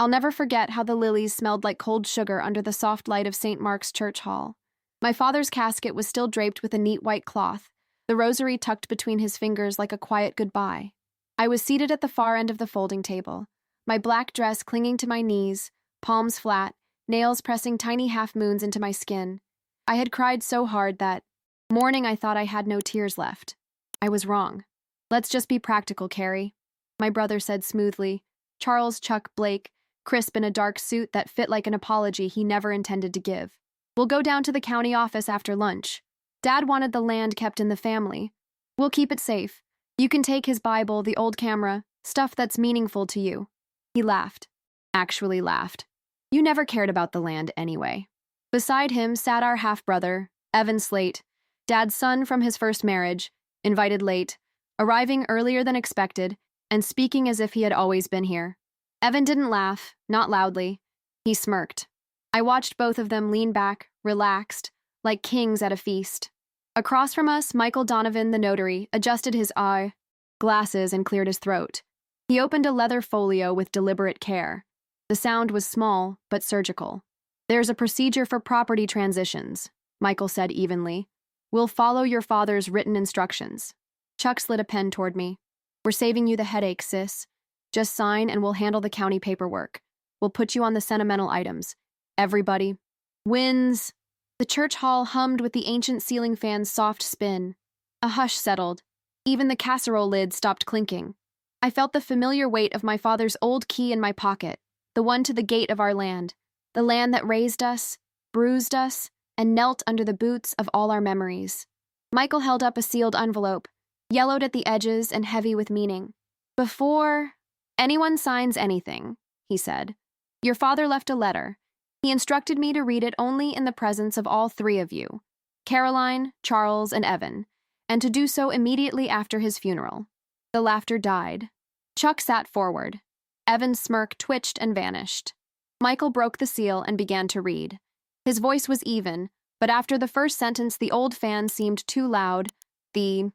I'll never forget how the lilies smelled like cold sugar under the soft light of St. Mark's Church Hall. My father's casket was still draped with a neat white cloth, the rosary tucked between his fingers like a quiet goodbye. I was seated at the far end of the folding table, my black dress clinging to my knees, palms flat, nails pressing tiny half-moons into my skin. I had cried so hard that, morning I thought I had no tears left. I was wrong. Let's just be practical, Carrie, my brother said smoothly. Charles Chuck Blake, crisp in a dark suit that fit like an apology he never intended to give. We'll go down to the county office after lunch. Dad wanted the land kept in the family. We'll keep it safe. You can take his Bible, the old camera, stuff that's meaningful to you. He laughed. Actually laughed. You never cared about the land anyway. Beside him sat our half-brother, Evan Slate, Dad's son from his first marriage, invited late, arriving earlier than expected, and speaking as if he had always been here. Evan didn't laugh, not loudly. He smirked. I watched both of them lean back, relaxed, like kings at a feast. Across from us, Michael Donovan, the notary, adjusted his eye glasses and cleared his throat. He opened a leather folio with deliberate care. The sound was small, but surgical. There's a procedure for property transitions, Michael said evenly. We'll follow your father's written instructions. Chuck slid a pen toward me. We're saving you the headache, sis. Just sign and we'll handle the county paperwork. We'll put you on the sentimental items. Everybody wins. The church hall hummed with the ancient ceiling fan's soft spin. A hush settled. Even the casserole lid stopped clinking. I felt the familiar weight of my father's old key in my pocket, the one to the gate of our land, the land that raised us, bruised us, and knelt under the boots of all our memories. Michael held up a sealed envelope, yellowed at the edges and heavy with meaning. Before anyone signs anything, he said, your father left a letter. He instructed me to read it only in the presence of all three of you, Caroline, Charles, and Evan, and to do so immediately after his funeral. The laughter died. Chuck sat forward. Evan's smirk twitched and vanished. Michael broke the seal and began to read. His voice was even, but after the first sentence the old fan seemed too loud, the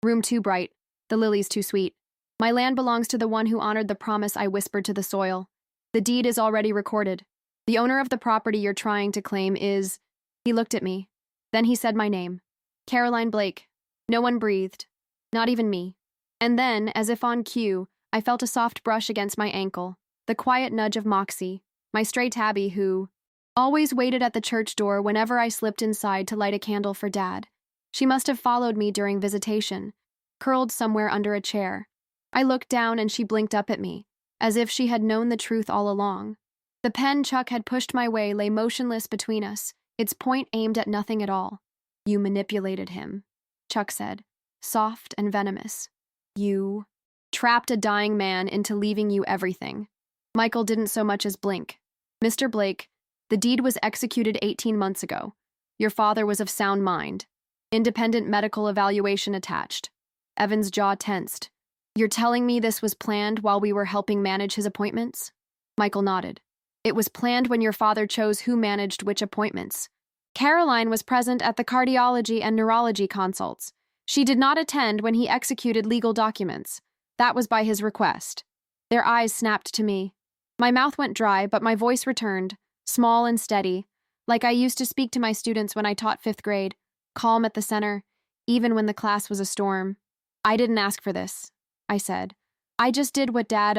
room too bright, the lilies too sweet. My land belongs to the one who honored the promise I whispered to the soil. The deed is already recorded. The owner of the property you're trying to claim is... He looked at me. Then he said my name. Caroline Blake. No one breathed. Not even me. And then, as if on cue, I felt a soft brush against my ankle, the quiet nudge of Moxie, my stray tabby who always waited at the church door whenever I slipped inside to light a candle for Dad. She must have followed me during visitation, curled somewhere under a chair. I looked down and she blinked up at me, as if she had known the truth all along. The pen Chuck had pushed my way lay motionless between us, its point aimed at nothing at all. You manipulated him, Chuck said, soft and venomous. You trapped a dying man into leaving you everything. Michael didn't so much as blink. Mr. Blake, the deed was executed 18 months ago. Your father was of sound mind. Independent medical evaluation attached. Evan's jaw tensed. You're telling me this was planned while we were helping manage his appointments? Michael nodded. It was planned when your father chose who managed which appointments. Caroline was present at the cardiology and neurology consults. She did not attend when he executed legal documents. That was by his request. Their eyes snapped to me. My mouth went dry, but my voice returned, small and steady, like I used to speak to my students when I taught 5th grade, calm at the center, even when the class was a storm. I didn't ask for this, I said. I just did what Dad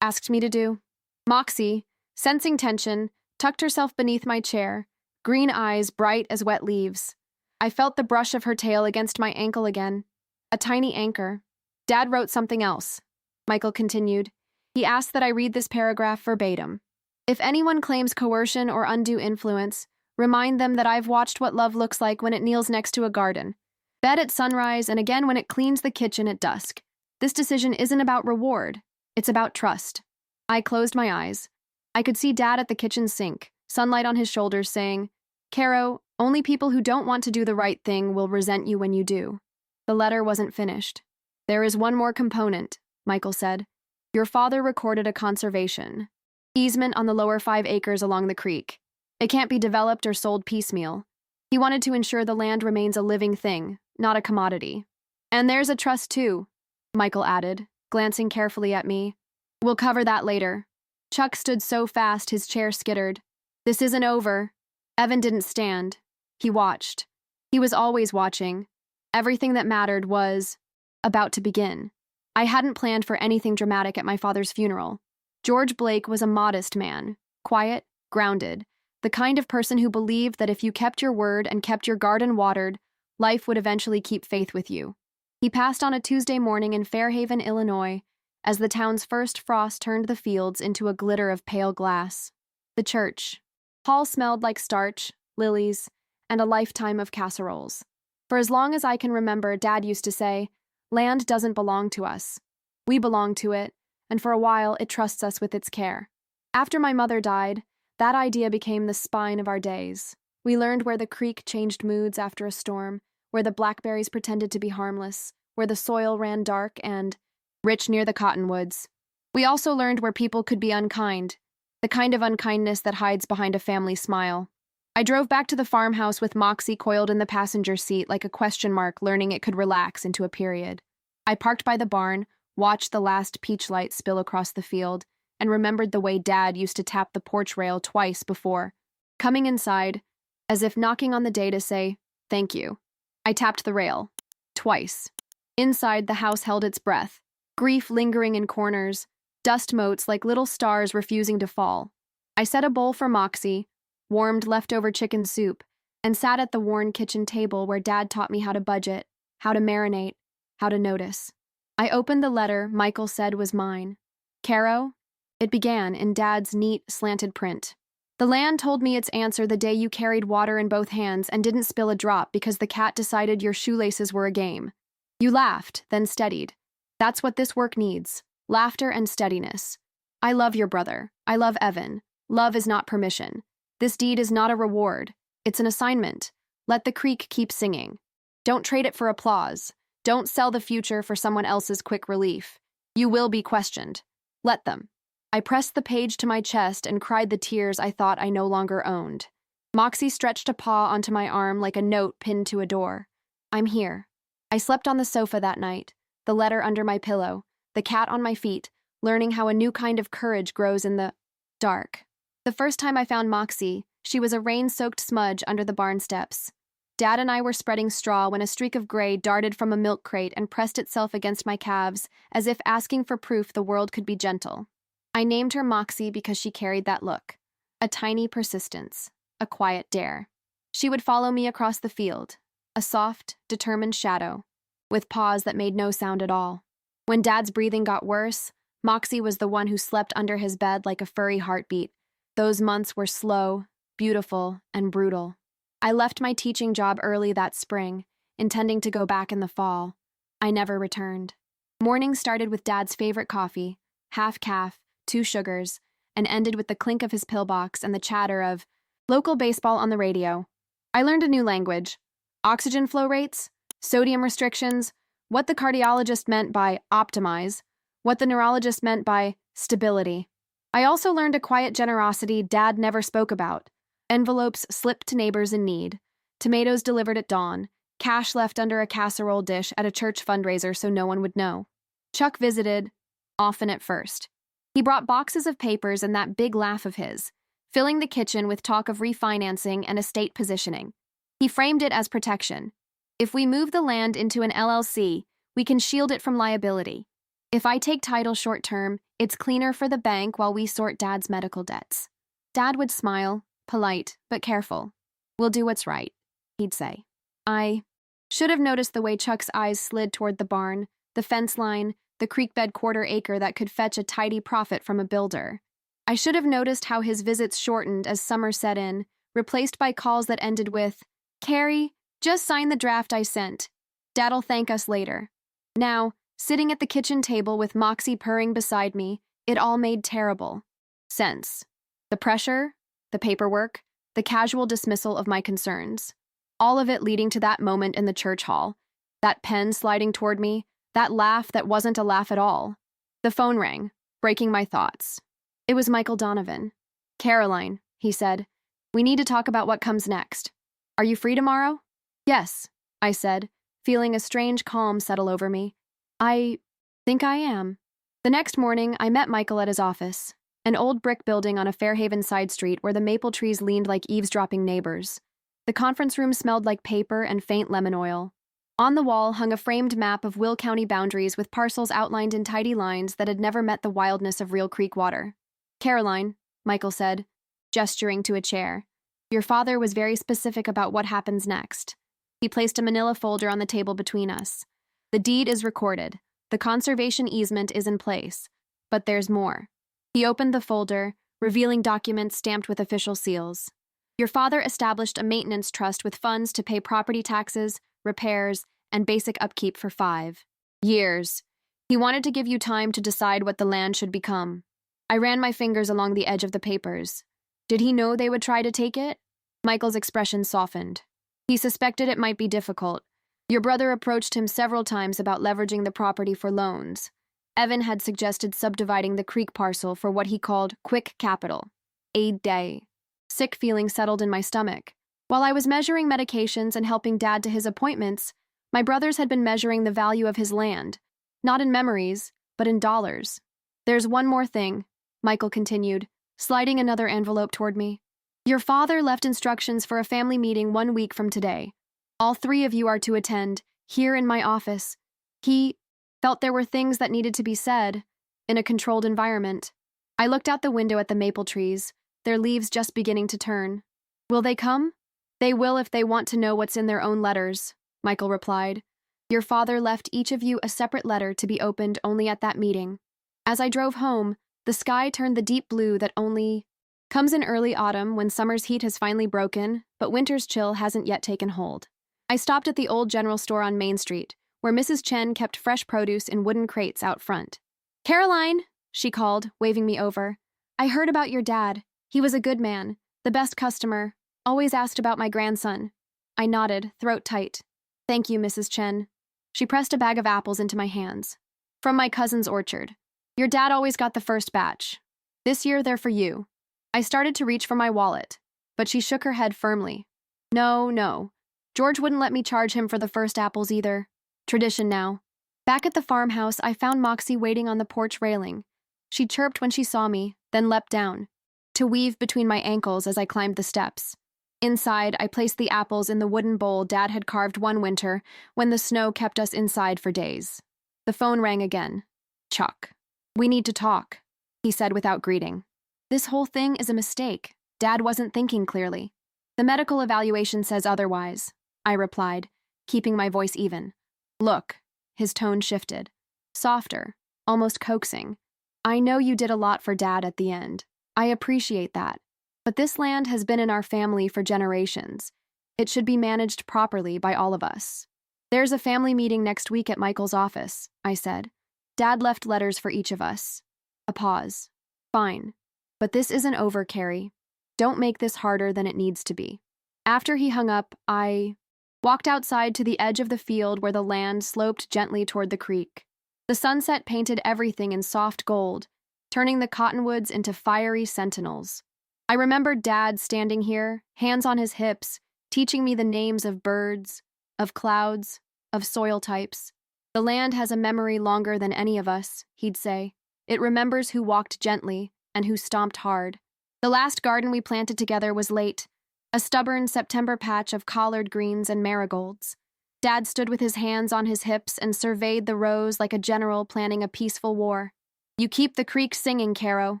asked me to do. Moxie, sensing tension, tucked herself beneath my chair, green eyes bright as wet leaves. I felt the brush of her tail against my ankle again. A tiny anchor. Dad wrote something else, Michael continued. He asked that I read this paragraph verbatim. If anyone claims coercion or undue influence, remind them that I've watched what love looks like when it kneels next to a garden. Bed at sunrise and again when it cleans the kitchen at dusk. This decision isn't about reward. It's about trust. I closed my eyes. I could see Dad at the kitchen sink, sunlight on his shoulders, saying, Caro, only people who don't want to do the right thing will resent you when you do. The letter wasn't finished. There is one more component, Michael said. Your father recorded a conservation easement on the lower 5 acres along the creek. It can't be developed or sold piecemeal. He wanted to ensure the land remains a living thing, not a commodity. And there's a trust too, Michael added, glancing carefully at me. We'll cover that later. Chuck stood so fast his chair skittered. This isn't over. Evan didn't stand. He watched. He was always watching. Everything that mattered was about to begin. I hadn't planned for anything dramatic at my father's funeral. George Blake was a modest man, quiet, grounded, the kind of person who believed that if you kept your word and kept your garden watered, life would eventually keep faith with you. He passed on a Tuesday morning in Fairhaven, Illinois, as the town's first frost turned the fields into a glitter of pale glass. The church hall smelled like starch, lilies, and a lifetime of casseroles. For as long as I can remember, Dad used to say, "Land doesn't belong to us. We belong to it, and for a while it trusts us with its care." After my mother died, that idea became the spine of our days. We learned where the creek changed moods after a storm, where the blackberries pretended to be harmless, where the soil ran dark and rich near the cottonwoods. We also learned where people could be unkind, the kind of unkindness that hides behind a family smile. I drove back to the farmhouse with Moxie coiled in the passenger seat like a question mark, learning it could relax into a period. I parked by the barn, watched the last peach light spill across the field, and remembered the way Dad used to tap the porch rail twice before coming inside, as if knocking on the day to say, "Thank you." I tapped the rail. Twice. Inside, the house held its breath, grief lingering in corners, dust motes like little stars refusing to fall. I set a bowl for Moxie, warmed leftover chicken soup, and sat at the worn kitchen table where Dad taught me how to budget, how to marinate, how to notice. I opened the letter Michael said was mine. "Caro," it began in Dad's neat, slanted print. "The land told me its answer the day you carried water in both hands and didn't spill a drop because the cat decided your shoelaces were a game. You laughed, then steadied. That's what this work needs, laughter and steadiness. I love your brother. I love Evan. Love is not permission. This deed is not a reward. It's an assignment. Let the creek keep singing. Don't trade it for applause. Don't sell the future for someone else's quick relief. You will be questioned. Let them." I pressed the page to my chest and cried the tears I thought I no longer owned. Moxie stretched a paw onto my arm like a note pinned to a door. "I'm here." I slept on the sofa that night, the letter under my pillow, the cat on my feet, learning how a new kind of courage grows in the dark. The first time I found Moxie, she was a rain-soaked smudge under the barn steps. Dad and I were spreading straw when a streak of gray darted from a milk crate and pressed itself against my calves, as if asking for proof the world could be gentle. I named her Moxie because she carried that look, a tiny persistence, a quiet dare. She would follow me across the field, a soft, determined shadow, with paws that made no sound at all. When Dad's breathing got worse, Moxie was the one who slept under his bed like a furry heartbeat. Those months were slow, beautiful, and brutal. I left my teaching job early that spring, intending to go back in the fall. I never returned. Mornings started with Dad's favorite coffee, half calf, 2 sugars, and ended with the clink of his pillbox and the chatter of local baseball on the radio. I learned a new language: oxygen flow rates, sodium restrictions, what the cardiologist meant by optimize, what the neurologist meant by stability. I also learned a quiet generosity Dad never spoke about: envelopes slipped to neighbors in need, tomatoes delivered at dawn, cash left under a casserole dish at a church fundraiser so no one would know. Chuck visited, often at first. He brought boxes of papers and that big laugh of his, filling the kitchen with talk of refinancing and estate positioning. He framed it as protection. If we move the land into an LLC, we can shield it from liability. If I take title short-term, it's cleaner for the bank while we sort Dad's medical debts. Dad would smile, polite, but careful. "We'll do what's right," he'd say. I should have noticed the way Chuck's eyes slid toward the barn, the fence line, the creekbed quarter-acre that could fetch a tidy profit from a builder. I should have noticed how his visits shortened as summer set in, replaced by calls that ended with, "Carrie, just sign the draft I sent. Dad'll thank us later." Now, sitting at the kitchen table with Moxie purring beside me, it all made terrible sense. The pressure, the paperwork, the casual dismissal of my concerns. All of it leading to that moment in the church hall, that pen sliding toward me, that laugh that wasn't a laugh at all. The phone rang, breaking my thoughts. It was Michael Donovan. "Caroline," he said, "we need to talk about what comes next. Are you free tomorrow?" "Yes," I said, feeling a strange calm settle over me. "I think I am." The next morning, I met Michael at his office. an old brick building on a Fairhaven side street where the maple trees leaned like eavesdropping neighbors. The conference room smelled like paper and faint lemon oil. On the wall hung a framed map of Will County boundaries with parcels outlined in tidy lines that had never met the wildness of real creek water. "Caroline," Michael said, gesturing to a chair, "your father was very specific about what happens next." He placed a manila folder on the table between us. "The deed is recorded. The conservation easement is in place. But there's more." He opened the folder, revealing documents stamped with official seals. "Your father established a maintenance trust with funds to pay property taxes, repairs, and basic upkeep for 5 years. He wanted to give you time to decide what the land should become." I ran my fingers along the edge of the papers. "Did he know they would try to take it?" Michael's expression softened. "He suspected it might be difficult. Your brother approached him several times about leveraging the property for loans. Evan had suggested subdividing the creek parcel for what he called quick capital. A day." Sick feeling settled in my stomach. While I was measuring medications and helping Dad to his appointments, my brothers had been measuring the value of his land, not in memories, but in dollars. "There's one more thing," Michael continued, sliding another envelope toward me. "Your father left instructions for a family meeting 1 week from today. All 3 of you are to attend, here in my office. He felt there were things that needed to be said, in a controlled environment." I looked out the window at the maple trees, their leaves just beginning to turn. "Will they come?" "They will if they want to know what's in their own letters," Michael replied. "Your father left each of you a separate letter to be opened only at that meeting." As I drove home, the sky turned the deep blue that only comes in early autumn when summer's heat has finally broken, but winter's chill hasn't yet taken hold. I stopped at the old general store on Main Street, where Mrs. Chen kept fresh produce in wooden crates out front. "Caroline," she called, waving me over. "I heard about your dad. He was a good man, the best customer, always asked about my grandson." I nodded, throat tight. "Thank you, Mrs. Chen." She pressed a bag of apples into my hands. "From my cousin's orchard. Your dad always got the first batch. This year they're for you." I started to reach for my wallet, but she shook her head firmly. No. George wouldn't let me charge him for the first apples either. Tradition now." Back at the farmhouse, I found Moxie waiting on the porch railing. She chirped when she saw me, then leapt down, to weave between my ankles as I climbed the steps. Inside, I placed the apples in the wooden bowl Dad had carved one winter when the snow kept us inside for days. The phone rang again. "Chuck. We need to talk," he said without greeting. "This whole thing is a mistake." Dad wasn't thinking clearly. "The medical evaluation says otherwise," I replied, keeping my voice even. "Look," his tone shifted. Softer, almost coaxing. "I know you did a lot for Dad at the end. I appreciate that. But this land has been in our family for generations. It should be managed properly by all of us." "There's a family meeting next week at Michael's office," I said. "Dad left letters for each of us." A pause. "Fine. But this isn't over, Carrie. Don't make this harder than it needs to be." After he hung up, I walked outside to the edge of the field where the land sloped gently toward the creek. The sunset painted everything in soft gold, turning the cottonwoods into fiery sentinels. I remembered Dad standing here, hands on his hips, teaching me the names of birds, of clouds, of soil types. "The land has a memory longer than any of us," he'd say. "It remembers who walked gently and who stomped hard." The last garden we planted together was late, a stubborn September patch of collard greens and marigolds. Dad stood with his hands on his hips and surveyed the rows like a general planning a peaceful war. "You keep the creek singing, Caro,"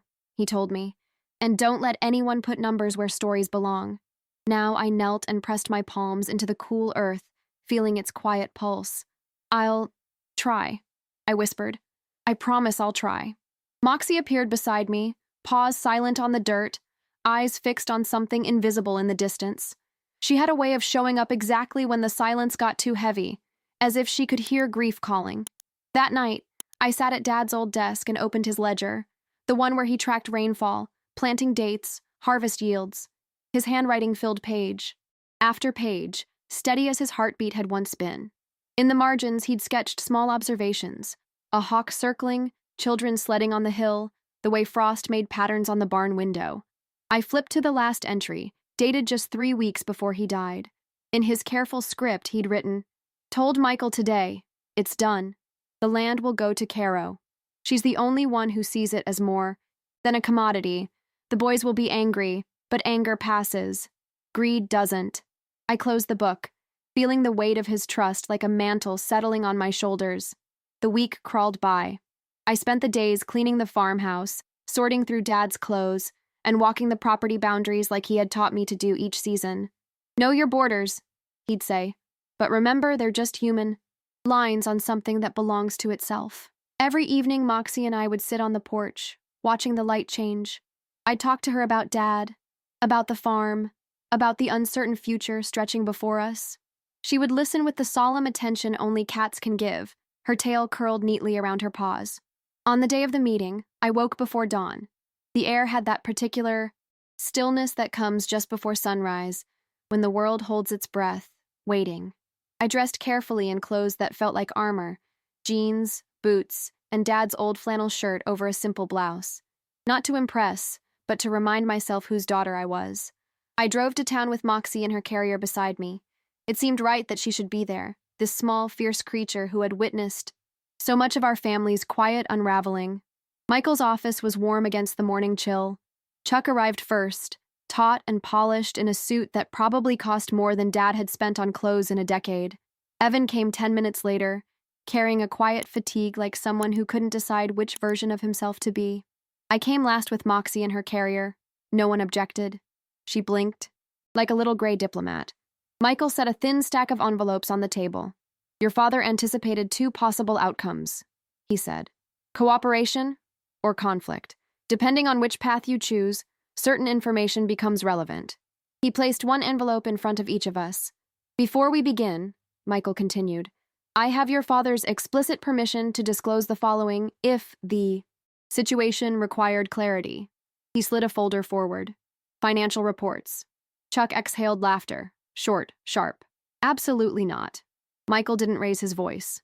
he told me. "And don't let anyone put numbers where stories belong." Now I knelt and pressed my palms into the cool earth, feeling its quiet pulse. "I'll try," I whispered. "I promise I'll try." Moxie appeared beside me, paws silent on the dirt, eyes fixed on something invisible in the distance. She had a way of showing up exactly when the silence got too heavy, as if she could hear grief calling. That night, I sat at Dad's old desk and opened his ledger, the one where he tracked rainfall, planting dates, harvest yields. His handwriting filled page after page, steady as his heartbeat had once been. In the margins, he'd sketched small observations: a hawk circling, children sledding on the hill, the way frost made patterns on the barn window. I flipped to the last entry, dated just 3 weeks before he died. In his careful script, he'd written, "Told Michael today. It's done. The land will go to Caro. She's the only one who sees it as more then a commodity. The boys will be angry, but anger passes. Greed doesn't. I closed the book, feeling the weight of his trust like a mantle settling on my shoulders. The week crawled by. I spent the days cleaning the farmhouse, sorting through Dad's clothes, and walking the property boundaries like he had taught me to do each season. Know your borders, he'd say, but remember they're just human lines on something that belongs to itself. Every evening, Moxie and I would sit on the porch, watching the light change. I'd talk to her about Dad, about the farm, about the uncertain future stretching before us. She would listen with the solemn attention only cats can give, her tail curled neatly around her paws. On the day of the meeting, I woke before dawn. The air had that particular stillness that comes just before sunrise, when the world holds its breath, waiting. I dressed carefully in clothes that felt like armor, jeans, boots, and Dad's old flannel shirt over a simple blouse. Not to impress, but to remind myself whose daughter I was. I drove to town with Moxie in her carrier beside me. It seemed right that she should be there, this small, fierce creature who had witnessed so much of our family's quiet unraveling. Michael's office was warm against the morning chill. Chuck arrived first, taut and polished in a suit that probably cost more than Dad had spent on clothes in a decade. Evan came 10 minutes later, carrying a quiet fatigue like someone who couldn't decide which version of himself to be. I came last with Moxie in her carrier. No one objected. She blinked, like a little gray diplomat. Michael set a thin stack of envelopes on the table. Your father anticipated 2 possible outcomes, he said. Cooperation or conflict. Depending on which path you choose, certain information becomes relevant. He placed 1 envelope in front of each of us. Before we begin, Michael continued, I have your father's explicit permission to disclose the following if the situation required clarity. He slid a folder forward. Financial reports. Chuck exhaled laughter, short, sharp. Absolutely not. Michael didn't raise his voice.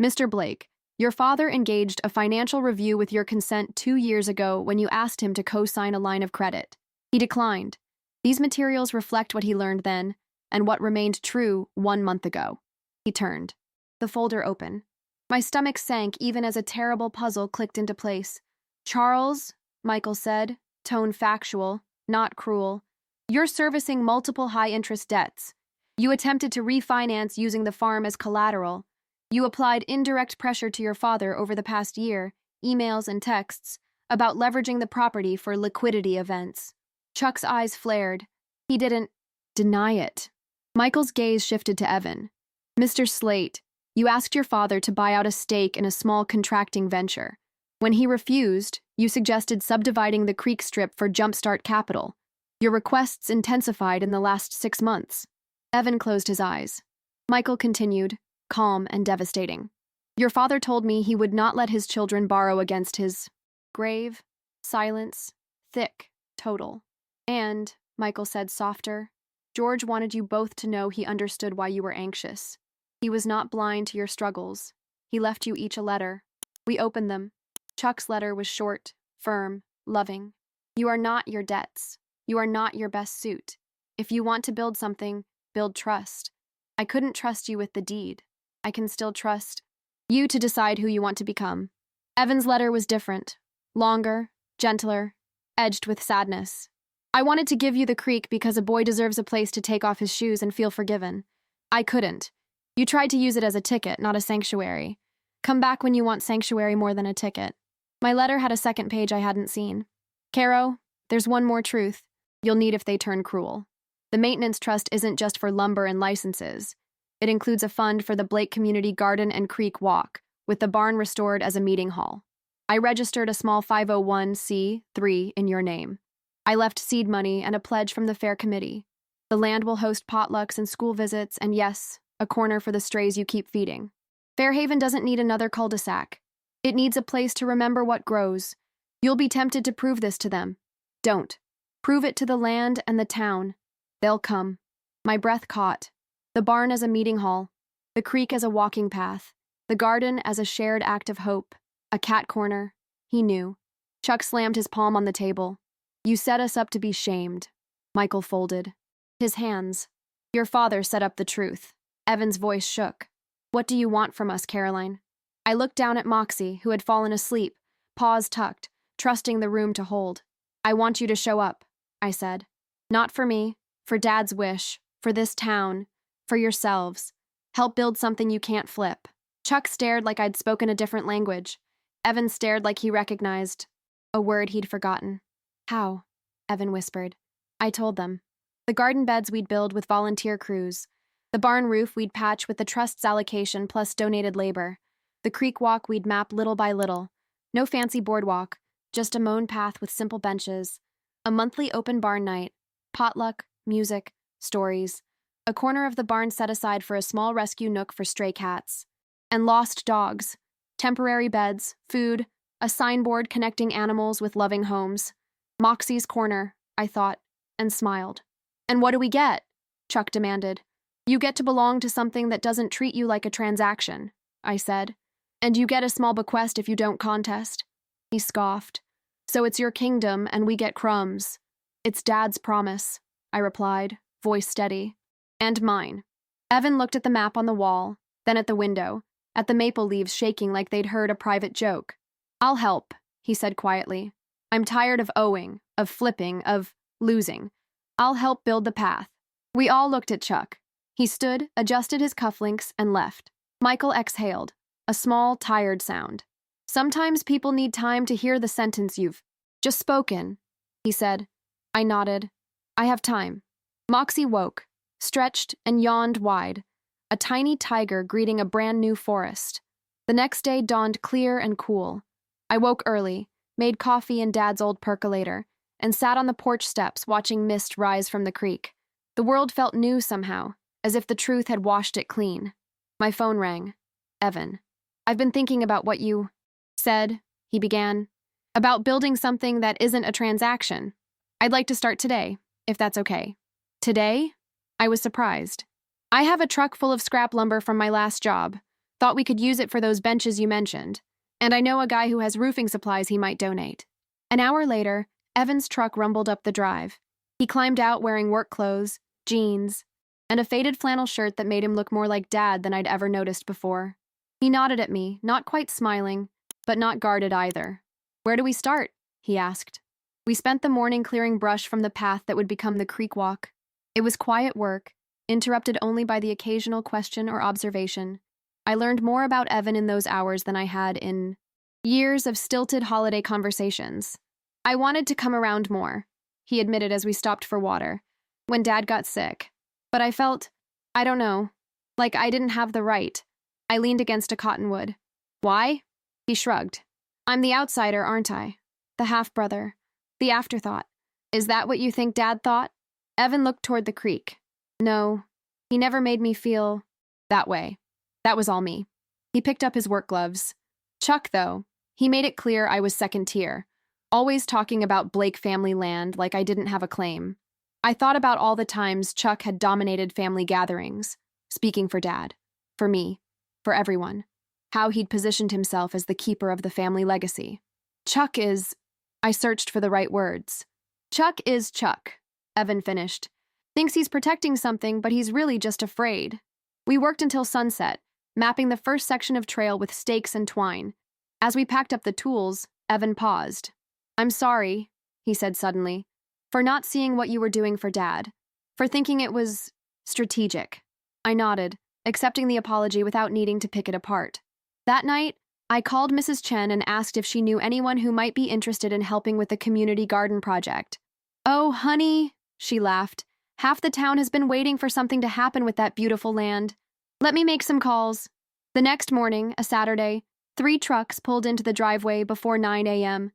Mr. Blake, your father engaged a financial review with your consent 2 years ago when you asked him to co-sign a line of credit. He declined. These materials reflect what he learned then and what remained true 1 month ago. He turned. The folder open. My stomach sank even as a terrible puzzle clicked into place. Charles, Michael said, tone factual, not cruel. You're servicing multiple high-interest debts. You attempted to refinance using the farm as collateral. You applied indirect pressure to your father over the past year, emails and texts, about leveraging the property for liquidity events. Chuck's eyes flared. He didn't deny it. Michael's gaze shifted to Evan. Mr. Slate, you asked your father to buy out a stake in a small contracting venture. When he refused, you suggested subdividing the creek strip for jumpstart capital. Your requests intensified in the last 6 months. Evan closed his eyes. Michael continued, calm and devastating. Your father told me he would not let his children borrow against his grave, silence, thick, total. And, Michael said softer, George wanted you both to know he understood why you were anxious. He was not blind to your struggles. He left you each a letter. We opened them. Chuck's letter was short, firm, loving. You are not your debts. You are not your best suit. If you want to build something, build trust. I couldn't trust you with the deed. I can still trust you to decide who you want to become. Evan's letter was different. Longer, gentler, edged with sadness. I wanted to give you the creek because a boy deserves a place to take off his shoes and feel forgiven. I couldn't. You tried to use it as a ticket, not a sanctuary. Come back when you want sanctuary more than a ticket. My letter had a second page I hadn't seen. Caro, there's one more truth you'll need if they turn cruel. The maintenance trust isn't just for lumber and licenses. It includes a fund for the Blake Community Garden and Creek Walk, with the barn restored as a meeting hall. I registered a small 501c3 in your name. I left seed money and a pledge from the fair committee. The land will host potlucks and school visits, and yes, a corner for the strays you keep feeding. Fairhaven doesn't need another cul-de-sac. It needs a place to remember what grows. You'll be tempted to prove this to them. Don't. Prove it to the land and the town. They'll come. My breath caught. The barn as a meeting hall. The creek as a walking path. The garden as a shared act of hope. A cat corner. He knew. Chuck slammed his palm on the table. You set us up to be shamed. Michael folded. His hands. Your father set up the truth. Evan's voice shook. What do you want from us, Caroline? I looked down at Moxie, who had fallen asleep, paws tucked, trusting the room to hold. "I want you to show up," I said. "Not for me, for Dad's wish, for this town, for yourselves. Help build something you can't flip." Chuck stared like I'd spoken a different language. Evan stared like he recognized a word he'd forgotten. "How?" Evan whispered. I told them. The garden beds we'd build with volunteer crews. The barn roof we'd patch with the trust's allocation plus donated labor. The creek walk we'd map little by little. No fancy boardwalk, just a mown path with simple benches. A monthly open barn night. Potluck, music, stories. A corner of the barn set aside for a small rescue nook for stray cats. And lost dogs. Temporary beds, food, a signboard connecting animals with loving homes. Moxie's Corner, I thought, and smiled. "And what do we get?" Chuck demanded. "You get to belong to something that doesn't treat you like a transaction," I said. "And you get a small bequest if you don't contest." He scoffed. "So it's your kingdom and we get crumbs." "It's Dad's promise," I replied, voice steady. "And mine." Evan looked at the map on the wall, then at the window, at the maple leaves shaking like they'd heard a private joke. "I'll help," he said quietly. "I'm tired of owing, of flipping, of losing. I'll help build the path." We all looked at Chuck. He stood, adjusted his cufflinks, and left. Michael exhaled, a small, tired sound. "Sometimes people need time to hear the sentence you've just spoken," he said. I nodded. "I have time." Moxie woke, stretched, and yawned wide, a tiny tiger greeting a brand new forest. The next day dawned clear and cool. I woke early, made coffee in Dad's old percolator, and sat on the porch steps watching mist rise from the creek. The world felt new somehow, as if the truth had washed it clean. My phone rang. Evan. "I've been thinking about what you said," he began. "About building something that isn't a transaction. I'd like to start today, if that's okay." "Today?" I was surprised. "I have a truck full of scrap lumber from my last job. Thought we could use it for those benches you mentioned. And I know a guy who has roofing supplies he might donate." An hour later, Evan's truck rumbled up the drive. He climbed out wearing work clothes, jeans, and a faded flannel shirt that made him look more like Dad than I'd ever noticed before. He nodded at me, not quite smiling, but not guarded either. "Where do we start?" he asked. We spent the morning clearing brush from the path that would become the creek walk. It was quiet work, interrupted only by the occasional question or observation. I learned more about Evan in those hours than I had in years of stilted holiday conversations. "I wanted to come around more," he admitted as we stopped for water, "when Dad got sick. But I felt, I don't know, like I didn't have the right." I leaned against a cottonwood. "Why?" He shrugged. "I'm the outsider, aren't I? The half-brother. The afterthought. Is that what you think Dad thought?" Evan looked toward the creek. "No, he never made me feel that way. That was all me." He picked up his work gloves. "Chuck, though, he made it clear I was second tier, always talking about Blake family land like I didn't have a claim." I thought about all the times Chuck had dominated family gatherings, speaking for Dad, for me, for everyone, how he'd positioned himself as the keeper of the family legacy. "Chuck is..." I searched for the right words. "Chuck is Chuck," Evan finished. "Thinks he's protecting something, but he's really just afraid." We worked until sunset, mapping the first section of trail with stakes and twine. As we packed up the tools, Evan paused. "I'm sorry," he said suddenly, "for not seeing what you were doing for Dad, for thinking it was strategic." I nodded, accepting the apology without needing to pick it apart. That night, I called Mrs. Chen and asked if she knew anyone who might be interested in helping with the community garden project. "Oh, honey," she laughed, "half the town has been waiting for something to happen with that beautiful land. Let me make some calls." The next morning, a Saturday, 3 trucks pulled into the driveway before 9 a.m.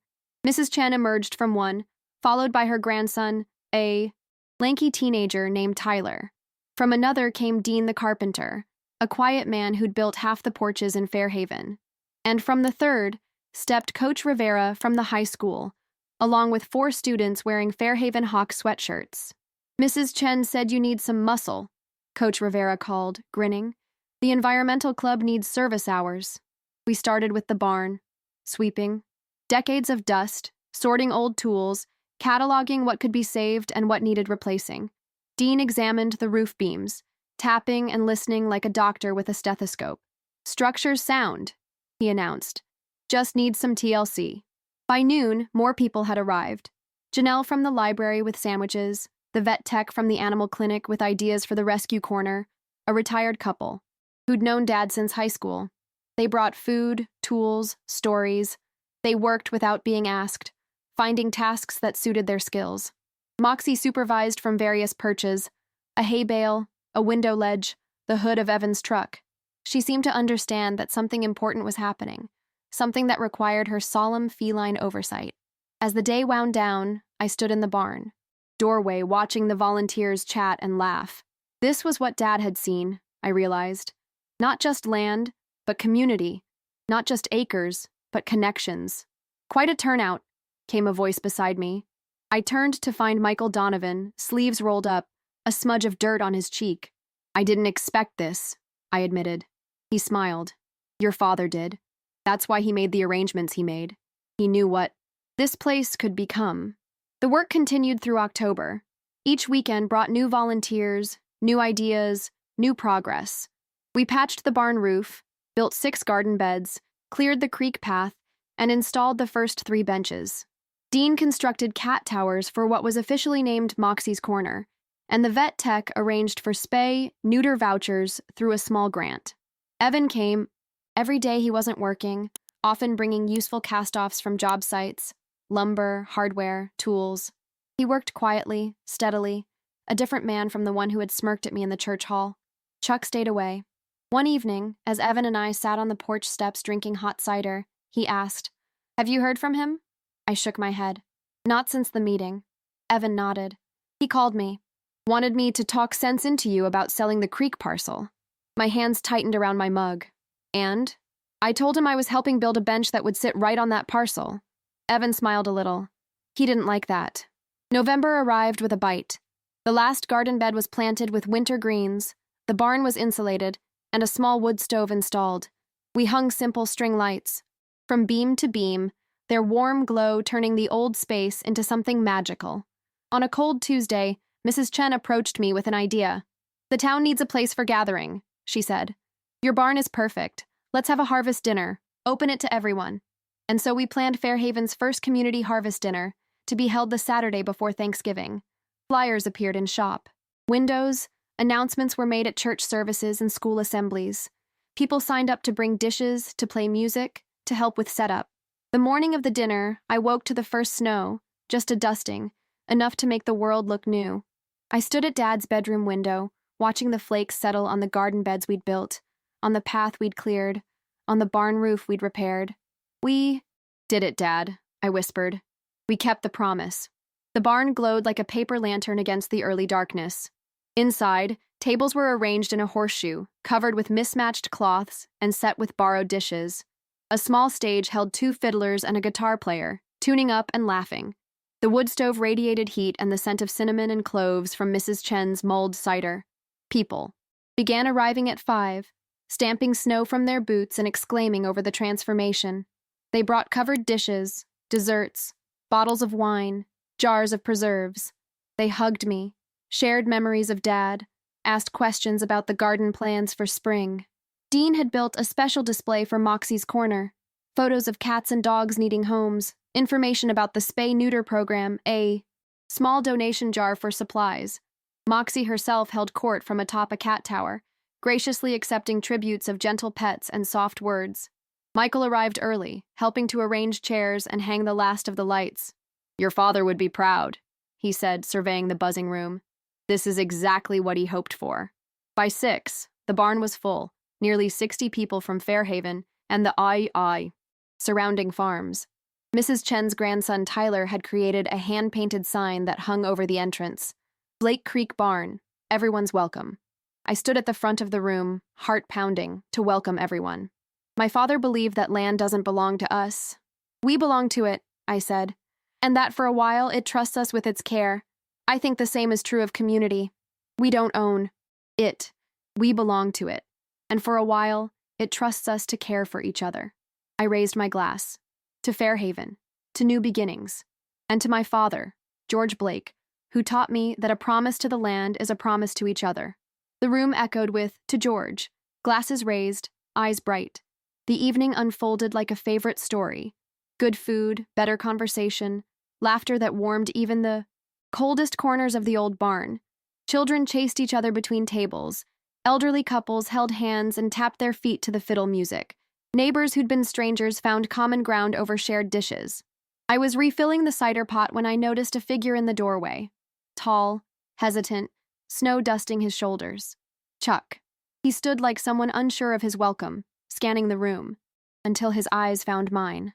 Mrs. Chen emerged from one, followed by her grandson, a lanky teenager named Tyler. From another came Dean the carpenter, a quiet man who'd built half the porches in Fairhaven. And from the third stepped Coach Rivera from the high school, along with 4 students wearing Fairhaven Hawk sweatshirts. "Mrs. Chen said you need some muscle," Coach Rivera called, grinning. "The environmental club needs service hours." We started with the barn, sweeping. Decades of dust, sorting old tools, cataloging what could be saved and what needed replacing. Dean examined the roof beams, tapping and listening like a doctor with a stethoscope. "Structure's sound," he announced. "Just needs some TLC." By noon, more people had arrived. Janelle from the library with sandwiches, the vet tech from the animal clinic with ideas for the rescue corner, a retired couple who'd known Dad since high school. They brought food, tools, stories. They worked without being asked, finding tasks that suited their skills. Moxie supervised from various perches, a hay bale, a window ledge, the hood of Evan's truck. She seemed to understand that something important was happening, something that required her solemn feline oversight. As the day wound down, I stood in the barn, doorway watching the volunteers chat and laugh. This was what Dad had seen, I realized. Not just land, but community. Not just acres, but connections. Quite a turnout, came a voice beside me. I turned to find Michael Donovan, sleeves rolled up, a smudge of dirt on his cheek. I didn't expect this, I admitted. He smiled. Your father did. That's why he made the arrangements he made. He knew what this place could become. The work continued through October. Each weekend brought new volunteers, new ideas, new progress. We patched the barn roof, built 6 garden beds, cleared the creek path, and installed the first 3 benches. Dean constructed cat towers for what was officially named Moxie's Corner, and the vet tech arranged for spay-neuter vouchers through a small grant. Evan came. Every day he wasn't working, often bringing useful cast-offs from job sites, lumber, hardware, tools. He worked quietly, steadily, a different man from the one who had smirked at me in the church hall. Chuck stayed away. One evening, as Evan and I sat on the porch steps drinking hot cider, he asked, "Have you heard from him?" I shook my head. "Not since the meeting." Evan nodded. "He called me. Wanted me to talk sense into you about selling the creek parcel." My hands tightened around my mug. "And?" "I told him I was helping build a bench that would sit right on that parcel." Evan smiled a little. He didn't like that. November arrived with a bite. The last garden bed was planted with winter greens, the barn was insulated, and a small wood stove installed. We hung simple string lights. From beam to beam, their warm glow turning the old space into something magical. On a cold Tuesday, Mrs. Chen approached me with an idea. "The town needs a place for gathering," she said. "Your barn is perfect. Let's have a harvest dinner. Open it to everyone." And so we planned Fairhaven's first community harvest dinner, to be held the Saturday before Thanksgiving. Flyers appeared in shop. Windows, announcements were made at church services and school assemblies. People signed up to bring dishes, to play music, to help with setup. The morning of the dinner, I woke to the first snow, just a dusting, enough to make the world look new. I stood at Dad's bedroom window, watching the flakes settle on the garden beds we'd built, on the path we'd cleared, on the barn roof we'd repaired. "We did it, Dad," I whispered. "We kept the promise." The barn glowed like a paper lantern against the early darkness. Inside, tables were arranged in a horseshoe, covered with mismatched cloths and set with borrowed dishes. A small stage held 2 fiddlers and a guitar player, tuning up and laughing. The wood stove radiated heat and the scent of cinnamon and cloves from Mrs. Chen's mulled cider. People began arriving at 5, stamping snow from their boots and exclaiming over the transformation. They brought covered dishes, desserts, bottles of wine, jars of preserves. They hugged me, shared memories of Dad, asked questions about the garden plans for spring. Dean had built a special display for Moxie's Corner, photos of cats and dogs needing homes, information about the spay-neuter program, a small donation jar for supplies. Moxie herself held court from atop a cat tower, graciously accepting tributes of gentle pets and soft words. Michael arrived early, helping to arrange chairs and hang the last of the lights. "Your father would be proud," he said, surveying the buzzing room. This is exactly what he hoped for. By 6, the barn was full, nearly 60 people from Fairhaven and the II surrounding farms. Mrs. Chen's grandson Tyler had created a hand-painted sign that hung over the entrance. "Blake Creek Barn, everyone's welcome." I stood at the front of the room, heart pounding, to welcome everyone. My father believed that land doesn't belong to us. "We belong to it," I said, "and that for a while it trusts us with its care. I think the same is true of community. We don't own it. We belong to it. And for a while, it trusts us to care for each other." I raised my glass. To Fairhaven, to new beginnings, and to my father, George Blake, who taught me that a promise to the land is a promise to each other. The room echoed with, "To George," glasses raised, eyes bright. The evening unfolded like a favorite story. Good food, better conversation, laughter that warmed even the coldest corners of the old barn. Children chased each other between tables. Elderly couples held hands and tapped their feet to the fiddle music. Neighbors who'd been strangers found common ground over shared dishes. I was refilling the cider pot when I noticed a figure in the doorway. Tall, hesitant, snow dusting his shoulders. Chuck. He stood like someone unsure of his welcome, scanning the room, until his eyes found mine.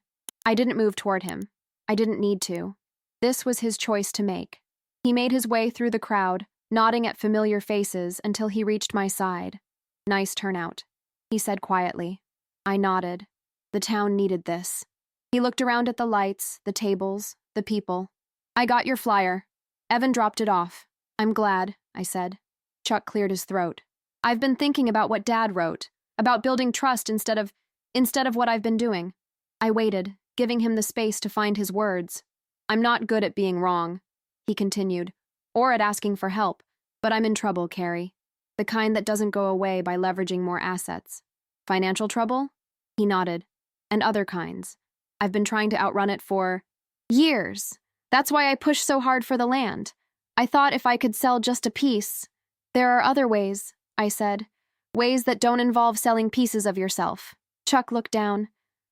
I didn't move toward him. I didn't need to. This was his choice to make. He made his way through the crowd, nodding at familiar faces until he reached my side. Nice turnout, he said quietly. I nodded. The town needed this. He looked around at the lights, the tables, the people. I got your flyer. Evan dropped it off. I'm glad, I said. Chuck cleared his throat. I've been thinking about what Dad wrote, about building trust instead of what I've been doing. I waited, giving him the space to find his words. I'm not good at being wrong, he continued, or at asking for help, but I'm in trouble, Carrie. The kind that doesn't go away by leveraging more assets. Financial trouble? He nodded. And other kinds. I've been trying to outrun it for years. That's why I pushed so hard for the land. I thought if I could sell just a piece. There are other ways, I said. Ways that don't involve selling pieces of yourself. Chuck looked down.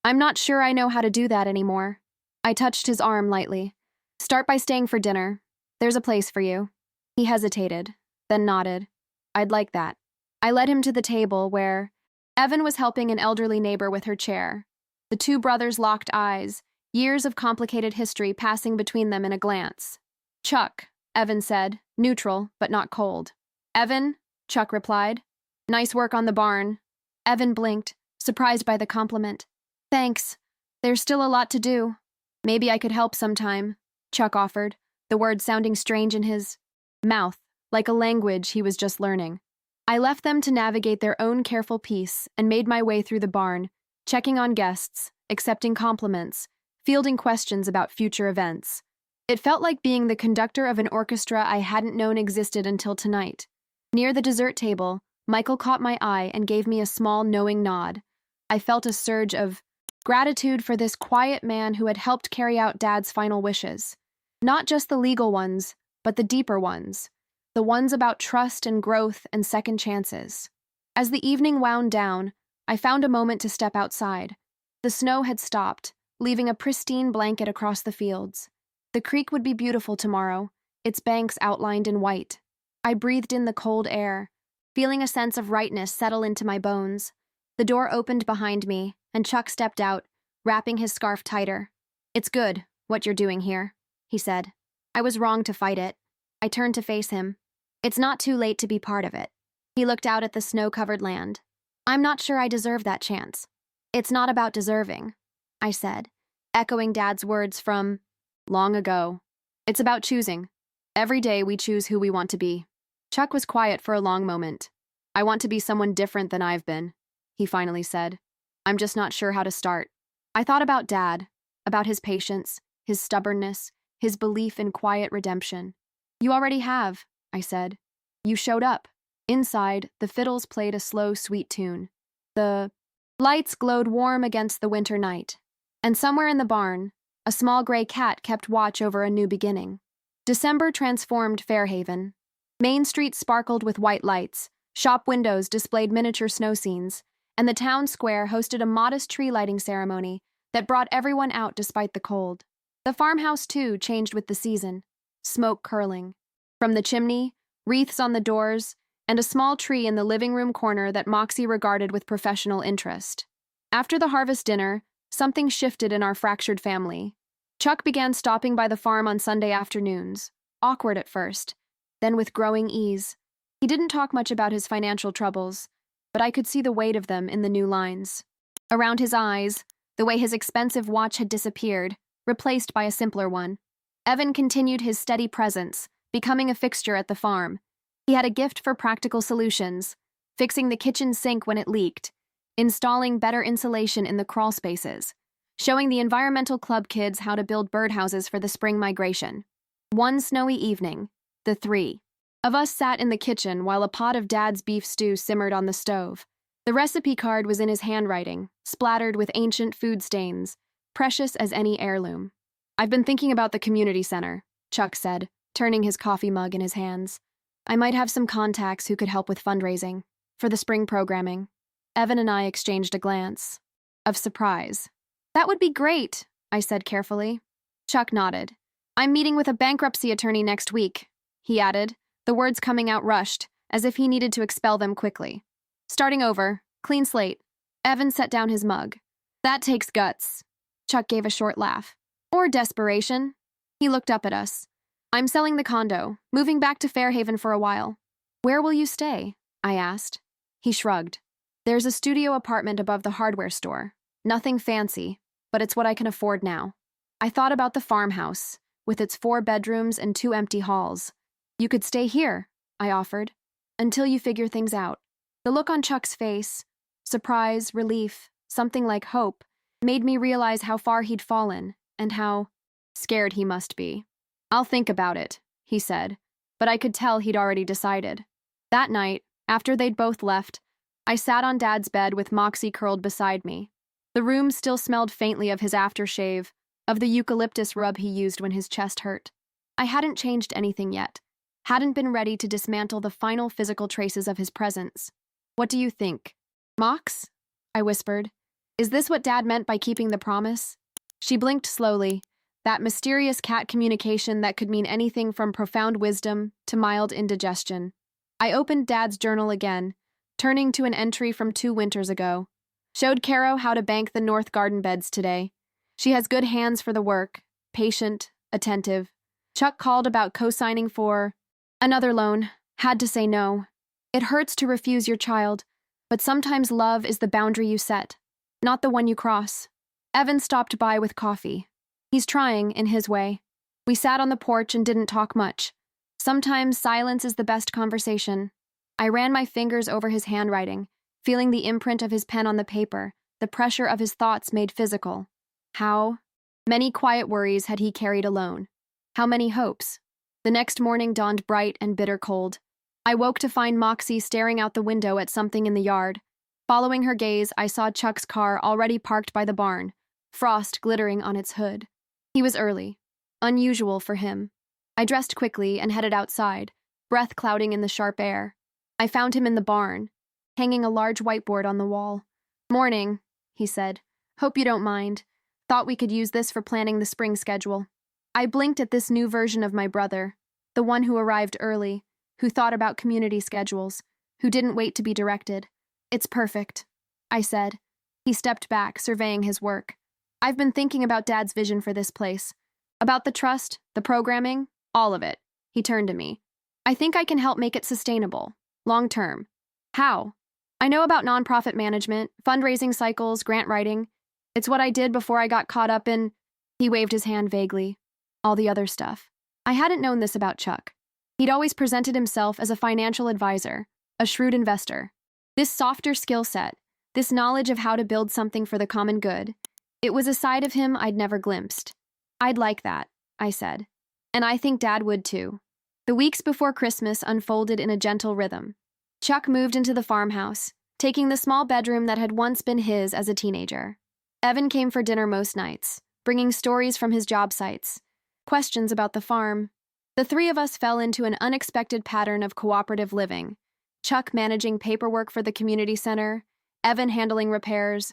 I'm not sure I know how to do that anymore. I touched his arm lightly. Start by staying for dinner. There's a place for you. He hesitated, then nodded. I'd like that. I led him to the table where Evan was helping an elderly neighbor with her chair. The two brothers locked eyes, years of complicated history passing between them in a glance. Chuck, Evan said, neutral but not cold. Evan, Chuck replied. Nice work on the barn. Evan blinked, surprised by the compliment. Thanks. There's still a lot to do. Maybe I could help sometime, Chuck offered, the words sounding strange in his mouth, like a language he was just learning. I left them to navigate their own careful pace and made my way through the barn, checking on guests, accepting compliments, fielding questions about future events. It felt like being the conductor of an orchestra I hadn't known existed until tonight. Near the dessert table, Michael caught my eye and gave me a small, knowing nod. I felt a surge of gratitude for this quiet man who had helped carry out Dad's final wishes. Not just the legal ones, but the deeper ones. The ones about trust and growth and second chances. As the evening wound down, I found a moment to step outside. The snow had stopped, leaving a pristine blanket across the fields. The creek would be beautiful tomorrow, its banks outlined in white. I breathed in the cold air, feeling a sense of rightness settle into my bones. The door opened behind me, and Chuck stepped out, wrapping his scarf tighter. It's good, what you're doing here, he said. I was wrong to fight it. I turned to face him. It's not too late to be part of it. He looked out at the snow-covered land. I'm not sure I deserve that chance. It's not about deserving, I said, echoing Dad's words from long ago. It's about choosing. Every day we choose who we want to be. Chuck was quiet for a long moment. I want to be someone different than I've been, he finally said. I'm just not sure how to start. I thought about Dad, about his patience, his stubbornness, his belief in quiet redemption. You already have, I said. You showed up. Inside, the fiddles played a slow, sweet tune. The lights glowed warm against the winter night. And somewhere in the barn, a small gray cat kept watch over a new beginning. December transformed Fairhaven. Main Street sparkled with white lights, shop windows displayed miniature snow scenes, and the town square hosted a modest tree lighting ceremony that brought everyone out despite the cold. The farmhouse, too, changed with the season, smoke curling. From the chimney, wreaths on the doors, and a small tree in the living room corner that Moxie regarded with professional interest. After the harvest dinner, something shifted in our fractured family. Chuck began stopping by the farm on Sunday afternoons, awkward at first, then with growing ease. He didn't talk much about his financial troubles, but I could see the weight of them in the new lines. Around his eyes, the way his expensive watch had disappeared, replaced by a simpler one. Evan continued his steady presence, becoming a fixture at the farm. He had a gift for practical solutions, fixing the kitchen sink when it leaked, installing better insulation in the crawl spaces, showing the environmental club kids how to build birdhouses for the spring migration. One snowy evening, the three of us sat in the kitchen while a pot of Dad's beef stew simmered on the stove. The recipe card was in his handwriting, splattered with ancient food stains, precious as any heirloom. I've been thinking about the community center, Chuck said, turning his coffee mug in his hands. I might have some contacts who could help with fundraising for the spring programming. Evan and I exchanged a glance of surprise. That would be great, I said carefully. Chuck nodded. I'm meeting with a bankruptcy attorney next week, he added, the words coming out rushed, as if he needed to expel them quickly. Starting over, clean slate. Evan set down his mug. That takes guts. Chuck gave a short laugh. Or desperation. He looked up at us. I'm selling the condo, moving back to Fairhaven for a while. Where will you stay? I asked. He shrugged. There's a studio apartment above the hardware store. Nothing fancy, but it's what I can afford now. I thought about the farmhouse, with its 4 bedrooms and 2 empty halls. You could stay here, I offered, until you figure things out. The look on Chuck's face, surprise, relief, something like hope, made me realize how far he'd fallen and how scared he must be. I'll think about it, he said, but I could tell he'd already decided. That night, after they'd both left, I sat on Dad's bed with Moxie curled beside me. The room still smelled faintly of his aftershave, of the eucalyptus rub he used when his chest hurt. I hadn't changed anything yet, hadn't been ready to dismantle the final physical traces of his presence. What do you think? Mox? I whispered. Is this what Dad meant by keeping the promise? She blinked slowly, that mysterious cat communication that could mean anything from profound wisdom to mild indigestion. I opened Dad's journal again, turning to an entry from 2 winters ago. Showed Caro how to bank the north garden beds today. She has good hands for the work, patient, attentive. Chuck called about co-signing for another loan, had to say no. It hurts to refuse your child, but sometimes love is the boundary you set, not the one you cross. Evan stopped by with coffee. He's trying, in his way. We sat on the porch and didn't talk much. Sometimes silence is the best conversation. I ran my fingers over his handwriting, feeling the imprint of his pen on the paper, the pressure of his thoughts made physical. How many quiet worries had he carried alone? How many hopes? The next morning dawned bright and bitter cold. I woke to find Moxie staring out the window at something in the yard. Following her gaze, I saw Chuck's car already parked by the barn, frost glittering on its hood. He was early, unusual for him. I dressed quickly and headed outside, breath clouding in the sharp air. I found him in the barn, hanging a large whiteboard on the wall. Morning, he said. Hope you don't mind. Thought we could use this for planning the spring schedule. I blinked at this new version of my brother, the one who arrived early, who thought about community schedules, who didn't wait to be directed. It's perfect, I said. He stepped back, surveying his work. I've been thinking about Dad's vision for this place. About the trust, the programming, all of it. He turned to me. I think I can help make it sustainable, long-term. How? I know about nonprofit management, fundraising cycles, grant writing. It's what I did before I got caught up in, he waved his hand vaguely, all the other stuff. I hadn't known this about Chuck. He'd always presented himself as a financial advisor, a shrewd investor. This softer skill set, this knowledge of how to build something for the common good, it was a side of him I'd never glimpsed. I'd like that, I said. And I think Dad would too. The weeks before Christmas unfolded in a gentle rhythm. Chuck moved into the farmhouse, taking the small bedroom that had once been his as a teenager. Evan came for dinner most nights, bringing stories from his job sites, questions about the farm. The 3 of us fell into an unexpected pattern of cooperative living, Chuck managing paperwork for the community center, Evan handling repairs,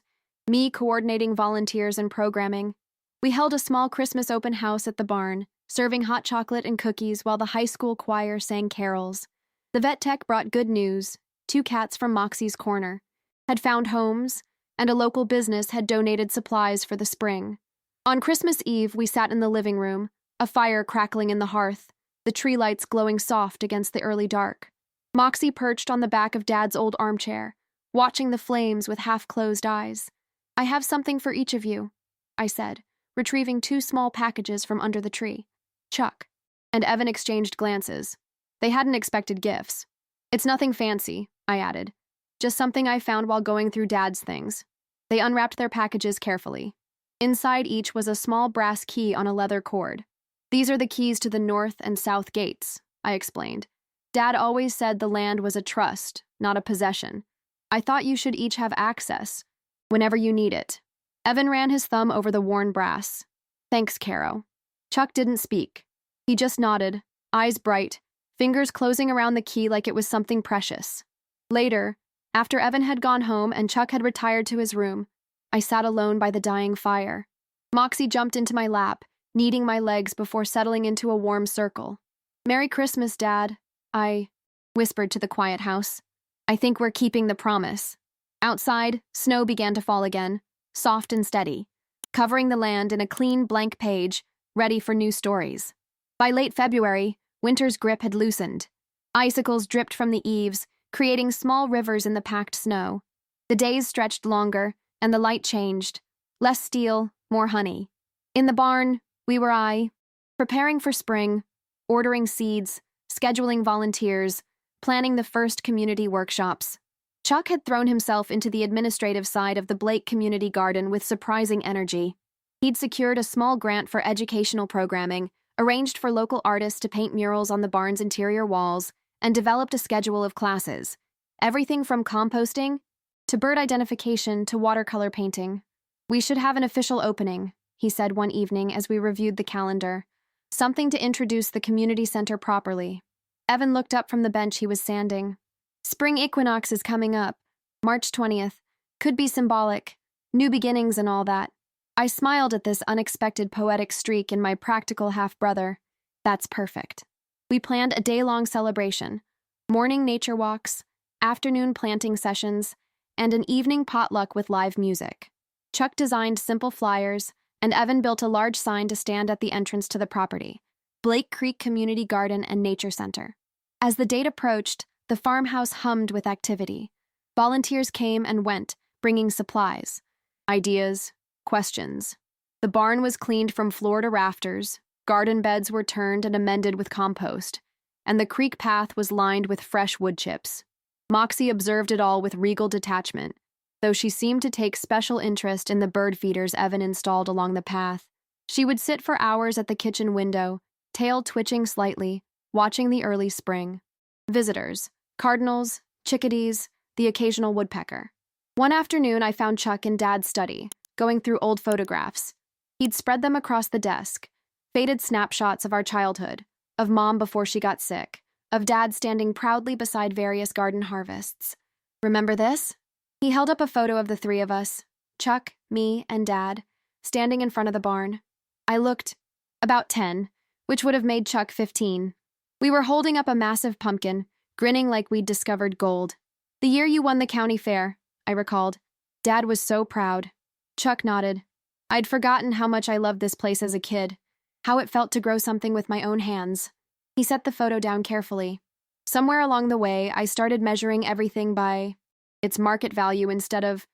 me coordinating volunteers and programming. We held a small Christmas open house at the barn, serving hot chocolate and cookies while the high school choir sang carols. The vet tech brought good news. 2 cats from Moxie's corner had found homes, and a local business had donated supplies for the spring. On Christmas Eve, we sat in the living room, a fire crackling in the hearth, the tree lights glowing soft against the early dark. Moxie perched on the back of Dad's old armchair, watching the flames with half-closed eyes. I have something for each of you, I said, retrieving 2 small packages from under the tree. Chuck and Evan exchanged glances. They hadn't expected gifts. It's nothing fancy, I added. Just something I found while going through Dad's things. They unwrapped their packages carefully. Inside each was a small brass key on a leather cord. These are the keys to the north and south gates, I explained. Dad always said the land was a trust, not a possession. I thought you should each have access, whenever you need it. Evan ran his thumb over the worn brass. Thanks, Caro. Chuck didn't speak. He just nodded, eyes bright, fingers closing around the key like it was something precious. Later, after Evan had gone home and Chuck had retired to his room, I sat alone by the dying fire. Moxie jumped into my lap, kneading my legs before settling into a warm circle. "Merry Christmas, Dad," I whispered to the quiet house. "I think we're keeping the promise." Outside, snow began to fall again, soft and steady, covering the land in a clean blank page, ready for new stories. By late February, winter's grip had loosened. Icicles dripped from the eaves, creating small rivers in the packed snow. The days stretched longer, and the light changed. Less steel, more honey. In the barn, we were preparing for spring, ordering seeds, scheduling volunteers, planning the first community workshops. Chuck had thrown himself into the administrative side of the Blake Community Garden with surprising energy. He'd secured a small grant for educational programming, arranged for local artists to paint murals on the barn's interior walls, and developed a schedule of classes. Everything from composting to bird identification to watercolor painting. "We should have an official opening," he said one evening as we reviewed the calendar. "Something to introduce the community center properly." Evan looked up from the bench he was sanding. "Spring equinox is coming up, March 20th. Could be symbolic. New beginnings and all that." I smiled at this unexpected poetic streak in my practical half-brother. "That's perfect." We planned a day-long celebration, morning nature walks, afternoon planting sessions, and an evening potluck with live music. Chuck designed simple flyers, and Evan built a large sign to stand at the entrance to the property, Blake Creek Community Garden and Nature Center. As the date approached, the farmhouse hummed with activity. Volunteers came and went, bringing supplies, ideas, questions. The barn was cleaned from floor to rafters, garden beds were turned and amended with compost, and the creek path was lined with fresh wood chips. Moxie observed it all with regal detachment, though she seemed to take special interest in the bird feeders Evan installed along the path. She would sit for hours at the kitchen window, tail twitching slightly, watching the early spring. Visitors, cardinals, chickadees, the occasional woodpecker. One afternoon, I found Chuck in Dad's study, going through old photographs. He'd spread them across the desk, faded snapshots of our childhood, of Mom before she got sick, of Dad standing proudly beside various garden harvests. "Remember this?" He held up a photo of the three of us, Chuck, me, and Dad, standing in front of the barn. I looked about 10, which would have made Chuck 15. We were holding up a massive pumpkin, grinning like we'd discovered gold. "The year you won the county fair," I recalled. Dad was so proud. Chuck nodded. I'd forgotten how much I loved this place as a kid, how it felt to grow something with my own hands. He set the photo down carefully. Somewhere along the way, I started measuring everything by its market value instead of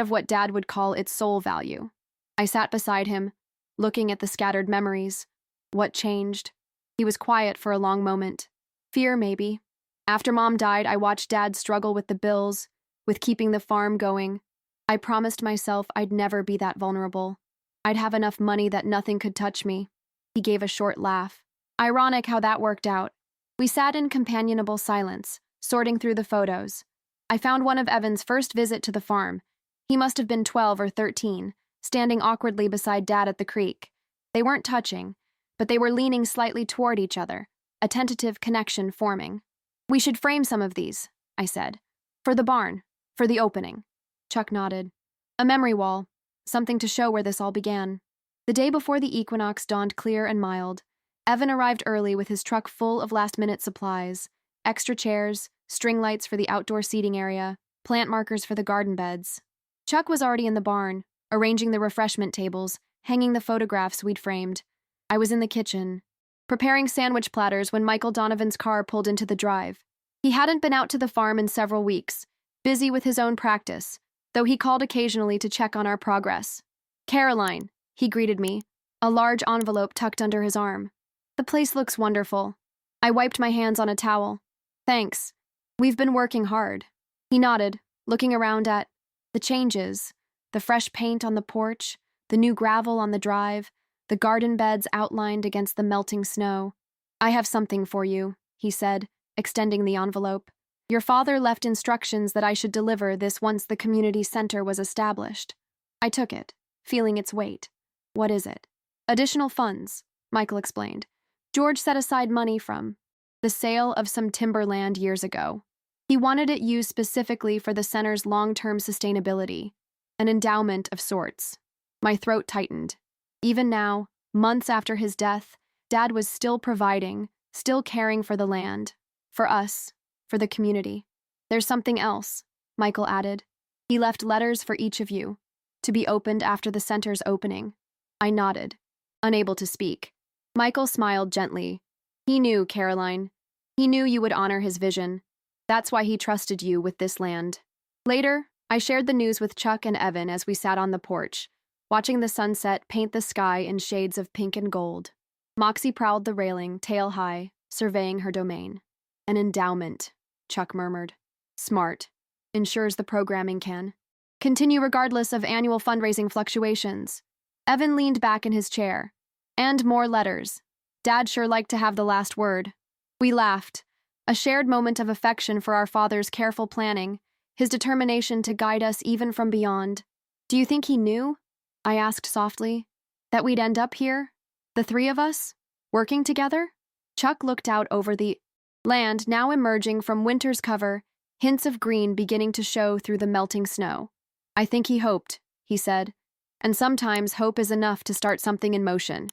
what Dad would call its soul value. I sat beside him, looking at the scattered memories. What changed? He was quiet for a long moment. Fear, maybe. After Mom died, I watched Dad struggle with the bills, with keeping the farm going. I promised myself I'd never be that vulnerable. I'd have enough money that nothing could touch me. He gave a short laugh. Ironic how that worked out. We sat in companionable silence, sorting through the photos. I found one of Evan's first visit to the farm. He must have been 12 or 13, standing awkwardly beside Dad at the creek. They weren't touching, but they were leaning slightly toward each other, a tentative connection forming. "We should frame some of these," I said. "For the barn, for the opening." Chuck nodded. "A memory wall, something to show where this all began." The day before the equinox dawned clear and mild. Evan arrived early with his truck full of last-minute supplies, extra chairs, string lights for the outdoor seating area, plant markers for the garden beds. Chuck was already in the barn, arranging the refreshment tables, hanging the photographs we'd framed. I was in the kitchen, preparing sandwich platters when Michael Donovan's car pulled into the drive. He hadn't been out to the farm in several weeks, busy with his own practice, though he called occasionally to check on our progress. "Caroline," he greeted me, a large envelope tucked under his arm. "The place looks wonderful." I wiped my hands on a towel. "Thanks. We've been working hard." He nodded, looking around at the changes, the fresh paint on the porch, the new gravel on the drive, the garden beds outlined against the melting snow. "I have something for you," he said, extending the envelope. "Your father left instructions that I should deliver this once the community center was established." I took it, feeling its weight. What is it? Additional funds, Michael explained. George set aside money from the sale of some timberland years ago. He wanted it used specifically for the center's long-term sustainability, an endowment of sorts. My throat tightened. Even now, months after his death, Dad was still providing, still caring for the land. For us, for the community. There's something else, Michael added. He left letters for each of you, to be opened after the center's opening. I nodded, unable to speak. Michael smiled gently. He knew, Caroline. He knew you would honor his vision. That's why he trusted you with this land. Later, I shared the news with Chuck and Evan as we sat on the porch, watching the sunset paint the sky in shades of pink and gold. Moxie prowled the railing, tail high, surveying her domain. An endowment, Chuck murmured. Smart. Ensures the programming can continue regardless of annual fundraising fluctuations. Evan leaned back in his chair. And more letters. Dad sure liked to have the last word. We laughed, a shared moment of affection for our father's careful planning, his determination to guide us even from beyond. Do you think he knew? I asked softly. That we'd end up here? The three of us? Working together? Chuck looked out over the land now emerging from winter's cover, hints of green beginning to show through the melting snow. I think he hoped, he said. And sometimes hope is enough to start something in motion.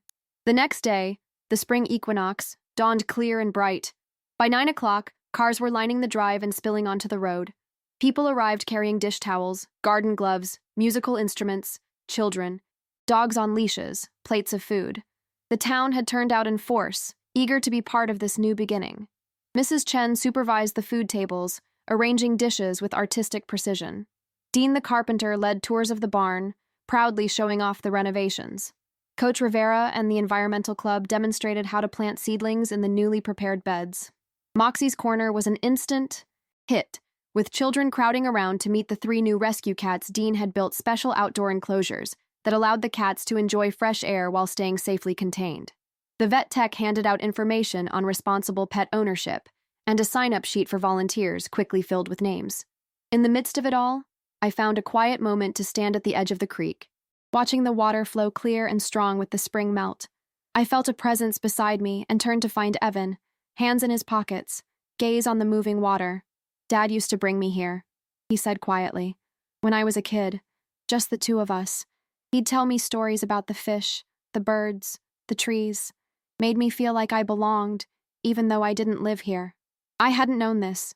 The next day, the spring equinox, dawned clear and bright. By 9 o'clock, cars were lining the drive and spilling onto the road. People arrived carrying dish towels, garden gloves, musical instruments, children, dogs on leashes, plates of food. The town had turned out in force, eager to be part of this new beginning. Mrs. Chen supervised the food tables, arranging dishes with artistic precision. Dean the carpenter led tours of the barn, proudly showing off the renovations. Coach Rivera and the Environmental Club demonstrated how to plant seedlings in the newly prepared beds. Moxie's Corner was an instant hit, with children crowding around to meet the 3 new rescue cats. Dean had built special outdoor enclosures that allowed the cats to enjoy fresh air while staying safely contained. The vet tech handed out information on responsible pet ownership, and a sign-up sheet for volunteers quickly filled with names. In the midst of it all, I found a quiet moment to stand at the edge of the creek, watching the water flow clear and strong with the spring melt. I felt a presence beside me and turned to find Evan, hands in his pockets, gaze on the moving water. Dad used to bring me here, he said quietly. When I was a kid, just the two of us. He'd tell me stories about the fish, the birds, the trees. Made me feel like I belonged, even though I didn't live here. I hadn't known this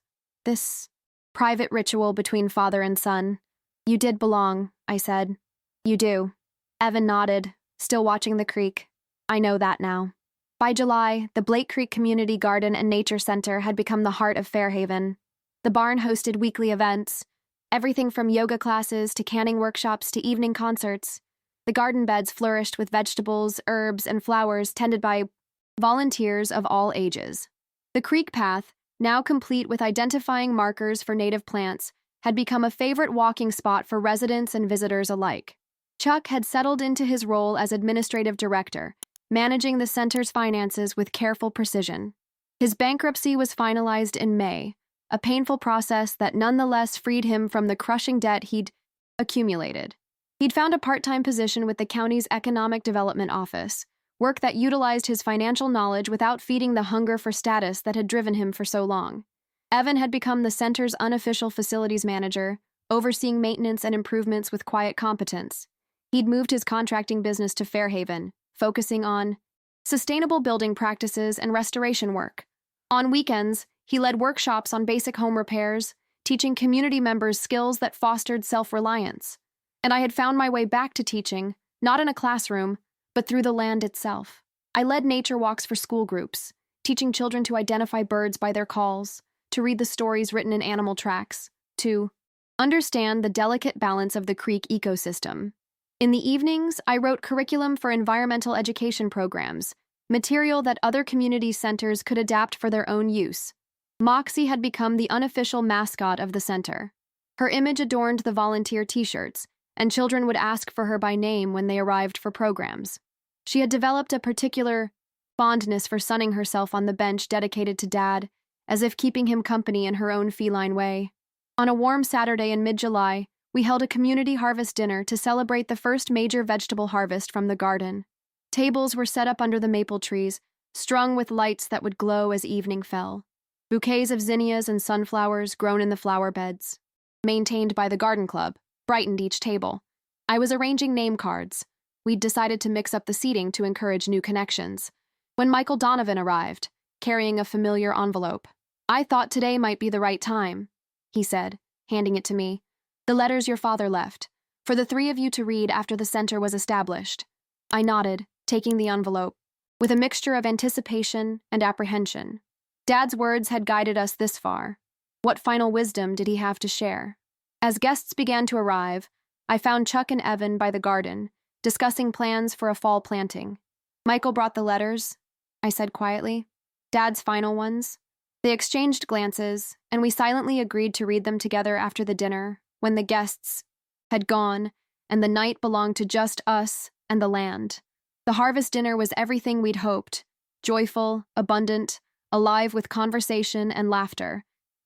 private ritual between father and son. You did belong, I said. You do. Evan nodded, still watching the creek. I know that now. By July, the Blake Creek Community Garden and Nature Center had become the heart of Fairhaven. The barn hosted weekly events, everything from yoga classes to canning workshops to evening concerts. The garden beds flourished with vegetables, herbs, and flowers tended by volunteers of all ages. The creek path, now complete with identifying markers for native plants, had become a favorite walking spot for residents and visitors alike. Chuck had settled into his role as administrative director, managing the center's finances with careful precision. His bankruptcy was finalized in May, a painful process that nonetheless freed him from the crushing debt he'd accumulated. He'd found a part-time position with the county's Economic Development Office, work that utilized his financial knowledge without feeding the hunger for status that had driven him for so long. Evan had become the center's unofficial facilities manager, overseeing maintenance and improvements with quiet competence. He'd moved his contracting business to Fairhaven, focusing on sustainable building practices and restoration work. On weekends, he led workshops on basic home repairs, teaching community members skills that fostered self-reliance. And I had found my way back to teaching, not in a classroom, but through the land itself. I led nature walks for school groups, teaching children to identify birds by their calls, to read the stories written in animal tracks, to understand the delicate balance of the creek ecosystem. In the evenings, I wrote curriculum for environmental education programs, material that other community centers could adapt for their own use. Moxie had become the unofficial mascot of the center. Her image adorned the volunteer t-shirts, and children would ask for her by name when they arrived for programs. She had developed a particular fondness for sunning herself on the bench dedicated to Dad, as if keeping him company in her own feline way. On a warm Saturday in mid-July, We held a community harvest dinner to celebrate the first major vegetable harvest from the garden. Tables were set up under the maple trees, strung with lights that would glow as evening fell. Bouquets of zinnias and sunflowers grown in the flower beds, maintained by the garden club, brightened each table. I was arranging name cards. We'd decided to mix up the seating to encourage new connections. When Michael Donovan arrived, carrying a familiar envelope. "I thought today might be the right time," he said, handing it to me. "The letters your father left, for the three of you to read after the center was established." I nodded, taking the envelope, with a mixture of anticipation and apprehension. Dad's words had guided us this far. What final wisdom did he have to share? As guests began to arrive, I found Chuck and Evan by the garden, discussing plans for a fall planting. "Michael brought the letters," I said quietly. "Dad's final ones." They exchanged glances, and we silently agreed to read them together after the dinner, when the guests had gone, and the night belonged to just us and the land. The harvest dinner was everything we'd hoped, joyful, abundant, alive with conversation and laughter.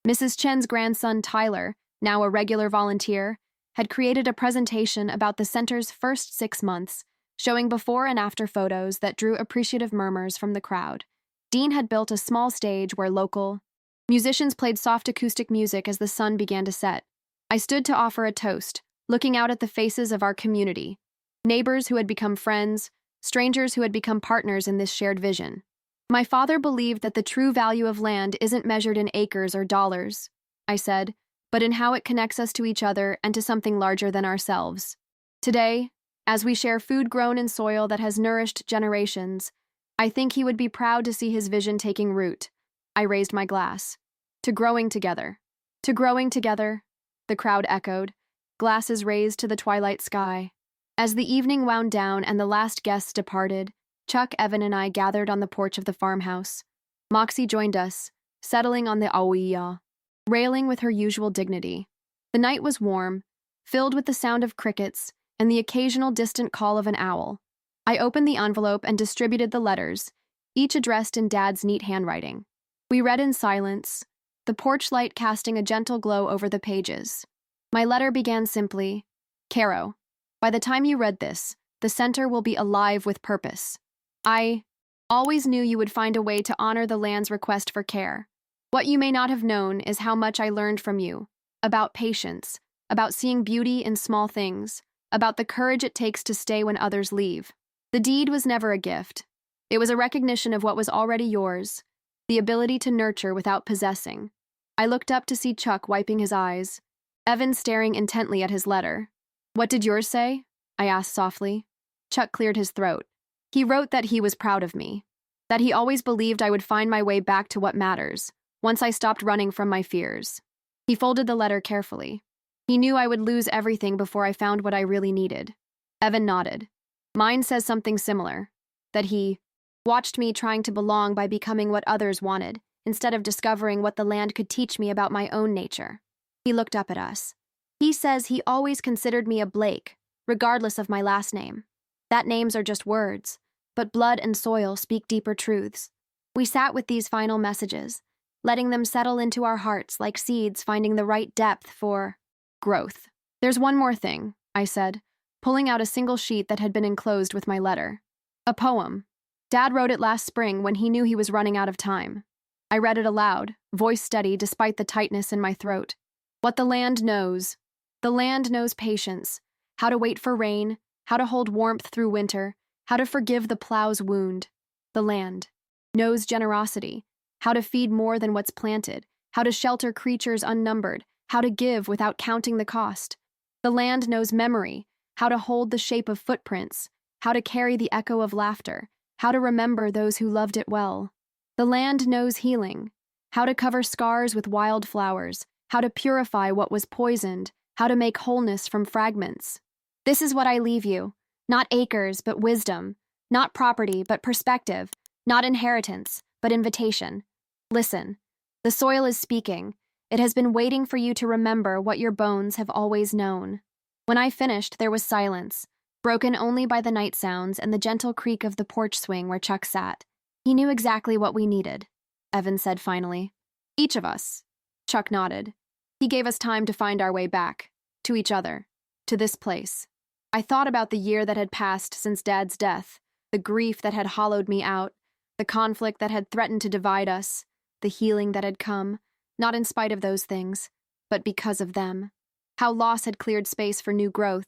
Mrs. Chen's grandson, Tyler, now a regular volunteer, had created a presentation about the center's first 6 months, showing before and after photos that drew appreciative murmurs from the crowd. Dean had built a small stage where local musicians played soft acoustic music as the sun began to set. I stood to offer a toast, looking out at the faces of our community, neighbors who had become friends, strangers who had become partners in this shared vision. "My father believed that the true value of land isn't measured in acres or dollars," I said, "but in how it connects us to each other and to something larger than ourselves. Today, as we share food grown in soil that has nourished generations, I think he would be proud to see his vision taking root." I raised my glass. "To growing together." "To growing together," the crowd echoed, glasses raised to the twilight sky. As the evening wound down and the last guests departed, Chuck, Evan, and I gathered on the porch of the farmhouse. Moxie joined us, settling on the awiya, railing with her usual dignity. The night was warm, filled with the sound of crickets and the occasional distant call of an owl. I opened the envelope and distributed the letters, each addressed in Dad's neat handwriting. We read in silence, the porch light casting a gentle glow over the pages. My letter began simply, "Caro, by the time you read this, the center will be alive with purpose. I always knew you would find a way to honor the land's request for care. What you may not have known is how much I learned from you, about patience, about seeing beauty in small things, about the courage it takes to stay when others leave. The deed was never a gift. It was a recognition of what was already yours, the ability to nurture without possessing." I looked up to see Chuck wiping his eyes, Evan staring intently at his letter. "What did yours say?" I asked softly. Chuck cleared his throat. He wrote that he was proud of me, that he always believed I would find my way back to what matters, once I stopped running from my fears. He folded the letter carefully. He knew I would lose everything before I found what I really needed. Evan nodded. Mine says something similar, that he watched me trying to belong by becoming what others wanted, instead of discovering what the land could teach me about my own nature. He looked up at us. He says he always considered me a Blake, regardless of my last name. That names are just words, but blood and soil speak deeper truths. We sat with these final messages, letting them settle into our hearts like seeds finding the right depth for growth. "There's one more thing," I said, pulling out a single sheet that had been enclosed with my letter. "A poem. Dad wrote it last spring when he knew he was running out of time." I read it aloud, voice steady despite the tightness in my throat. "What the land knows. The land knows patience, how to wait for rain, how to hold warmth through winter, how to forgive the plow's wound. The land knows generosity, how to feed more than what's planted, how to shelter creatures unnumbered, how to give without counting the cost. The land knows memory, how to hold the shape of footprints, how to carry the echo of laughter, how to remember those who loved it well. The land knows healing, how to cover scars with wild flowers, how to purify what was poisoned, how to make wholeness from fragments. This is what I leave you, not acres, but wisdom, not property, but perspective, not inheritance, but invitation. Listen, the soil is speaking. It has been waiting for you to remember what your bones have always known." When I finished, there was silence, broken only by the night sounds and the gentle creak of the porch swing where Chuck sat. "He knew exactly what we needed," Evan said finally. "Each of us." Chuck nodded. "He gave us time to find our way back." To each other. To this place. I thought about the year that had passed since Dad's death, the grief that had hollowed me out, the conflict that had threatened to divide us, the healing that had come, not in spite of those things, but because of them. How loss had cleared space for new growth,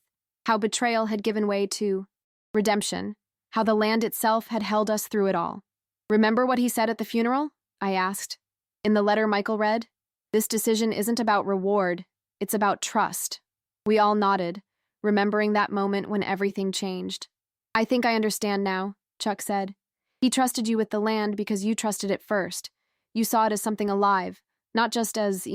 how betrayal had given way to redemption, how the land itself had held us through it all. Remember what he said at the funeral? I asked. In the letter Michael read, this decision isn't about reward, it's about trust. We all nodded, remembering that moment when everything changed. I think I understand now, Chuck said. He trusted you with the land because you trusted it first. You saw it as something alive, not just as,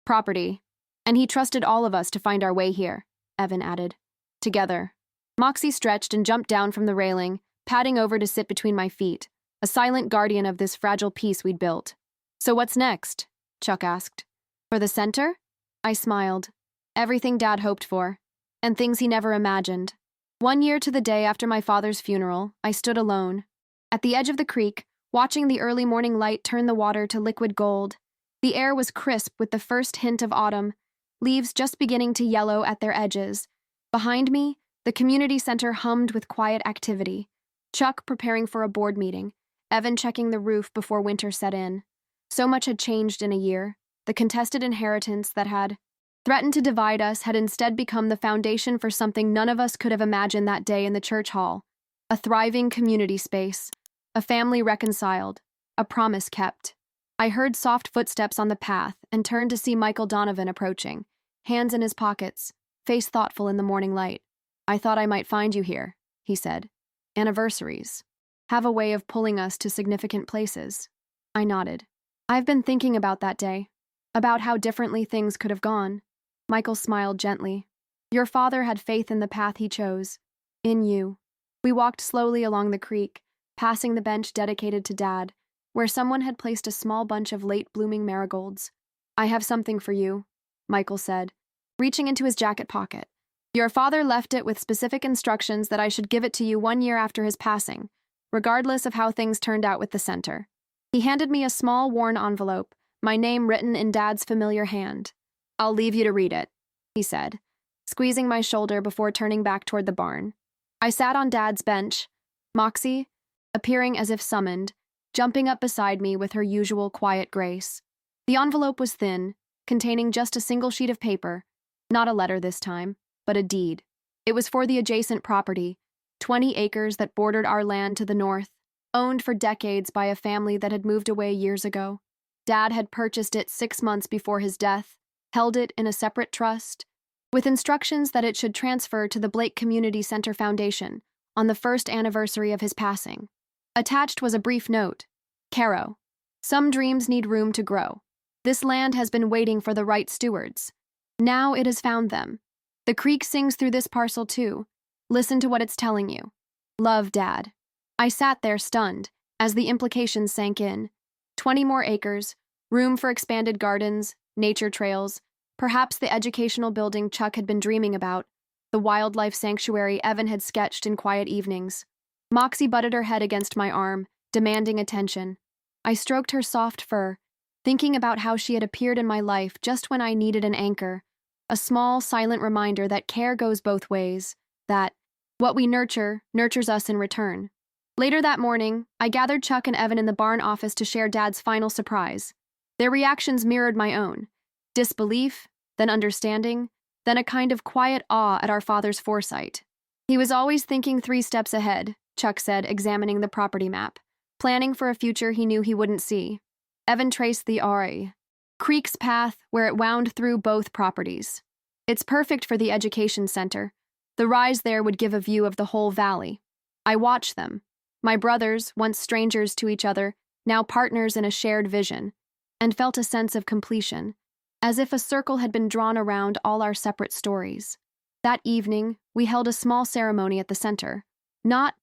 property. And he trusted all of us to find our way here, Evan added. Together. Moxie stretched and jumped down from the railing, padding over to sit between my feet, a silent guardian of this fragile piece we'd built. So what's next? Chuck asked. For the center? I smiled. Everything Dad hoped for, and things he never imagined. 1 year to the day after my father's funeral, I stood alone, at the edge of the creek, watching the early morning light turn the water to liquid gold. The air was crisp with the first hint of autumn, leaves just beginning to yellow at their edges. Behind me, the community center hummed with quiet activity. Chuck preparing for a board meeting, Evan checking the roof before winter set in. So much had changed in a year. The contested inheritance that had threatened to divide us had instead become the foundation for something none of us could have imagined that day in the church hall. A thriving community space, a family reconciled, a promise kept. I heard soft footsteps on the path and turned to see Michael Donovan approaching, hands in his pockets, face thoughtful in the morning light. I thought I might find you here, he said. Anniversaries have a way of pulling us to significant places. I nodded. I've been thinking about that day, about how differently things could have gone. Michael smiled gently. Your father had faith in the path he chose. In you. We walked slowly along the creek, passing the bench dedicated to Dad, where someone had placed a small bunch of late-blooming marigolds. I have something for you, Michael said, reaching into his jacket pocket. Your father left it with specific instructions that I should give it to you 1 year after his passing, regardless of how things turned out with the center. He handed me a small, worn envelope, my name written in Dad's familiar hand. I'll leave you to read it, he said, squeezing my shoulder before turning back toward the barn. I sat on Dad's bench, Moxie, appearing as if summoned, jumping up beside me with her usual quiet grace. The envelope was thin, containing just a single sheet of paper, not a letter this time, but a deed. It was for the adjacent property, 20 acres that bordered our land to the north, owned for decades by a family that had moved away years ago. Dad had purchased it 6 months before his death, held it in a separate trust, with instructions that it should transfer to the Blake Community Center Foundation on the first anniversary of his passing. Attached was a brief note. Caro. Some dreams need room to grow. This land has been waiting for the right stewards. Now it has found them. The creek sings through this parcel too. Listen to what it's telling you. Love, Dad. I sat there stunned as the implications sank in. 20 more acres, room for expanded gardens, nature trails, perhaps the educational building Chuck had been dreaming about, the wildlife sanctuary Evan had sketched in quiet evenings. Moxie butted her head against my arm, demanding attention. I stroked her soft fur, thinking about how she had appeared in my life just when I needed an anchor, a small, silent reminder that care goes both ways, that what we nurture nurtures us in return. Later that morning, I gathered Chuck and Evan in the barn office to share Dad's final surprise. Their reactions mirrored my own. Disbelief, then understanding, then a kind of quiet awe at our father's foresight. He was always thinking 3 steps ahead, Chuck said, examining the property map, planning for a future he knew he wouldn't see. Evan traced the creek's path where it wound through both properties. It's perfect for the education center. The rise there would give a view of the whole valley. I watched them. My brothers, once strangers to each other, now partners in a shared vision, and felt a sense of completion, as if a circle had been drawn around all our separate stories. That evening, we held a small ceremony at the center, not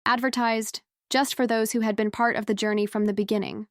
advertised, just for those who had been part of the journey from the beginning.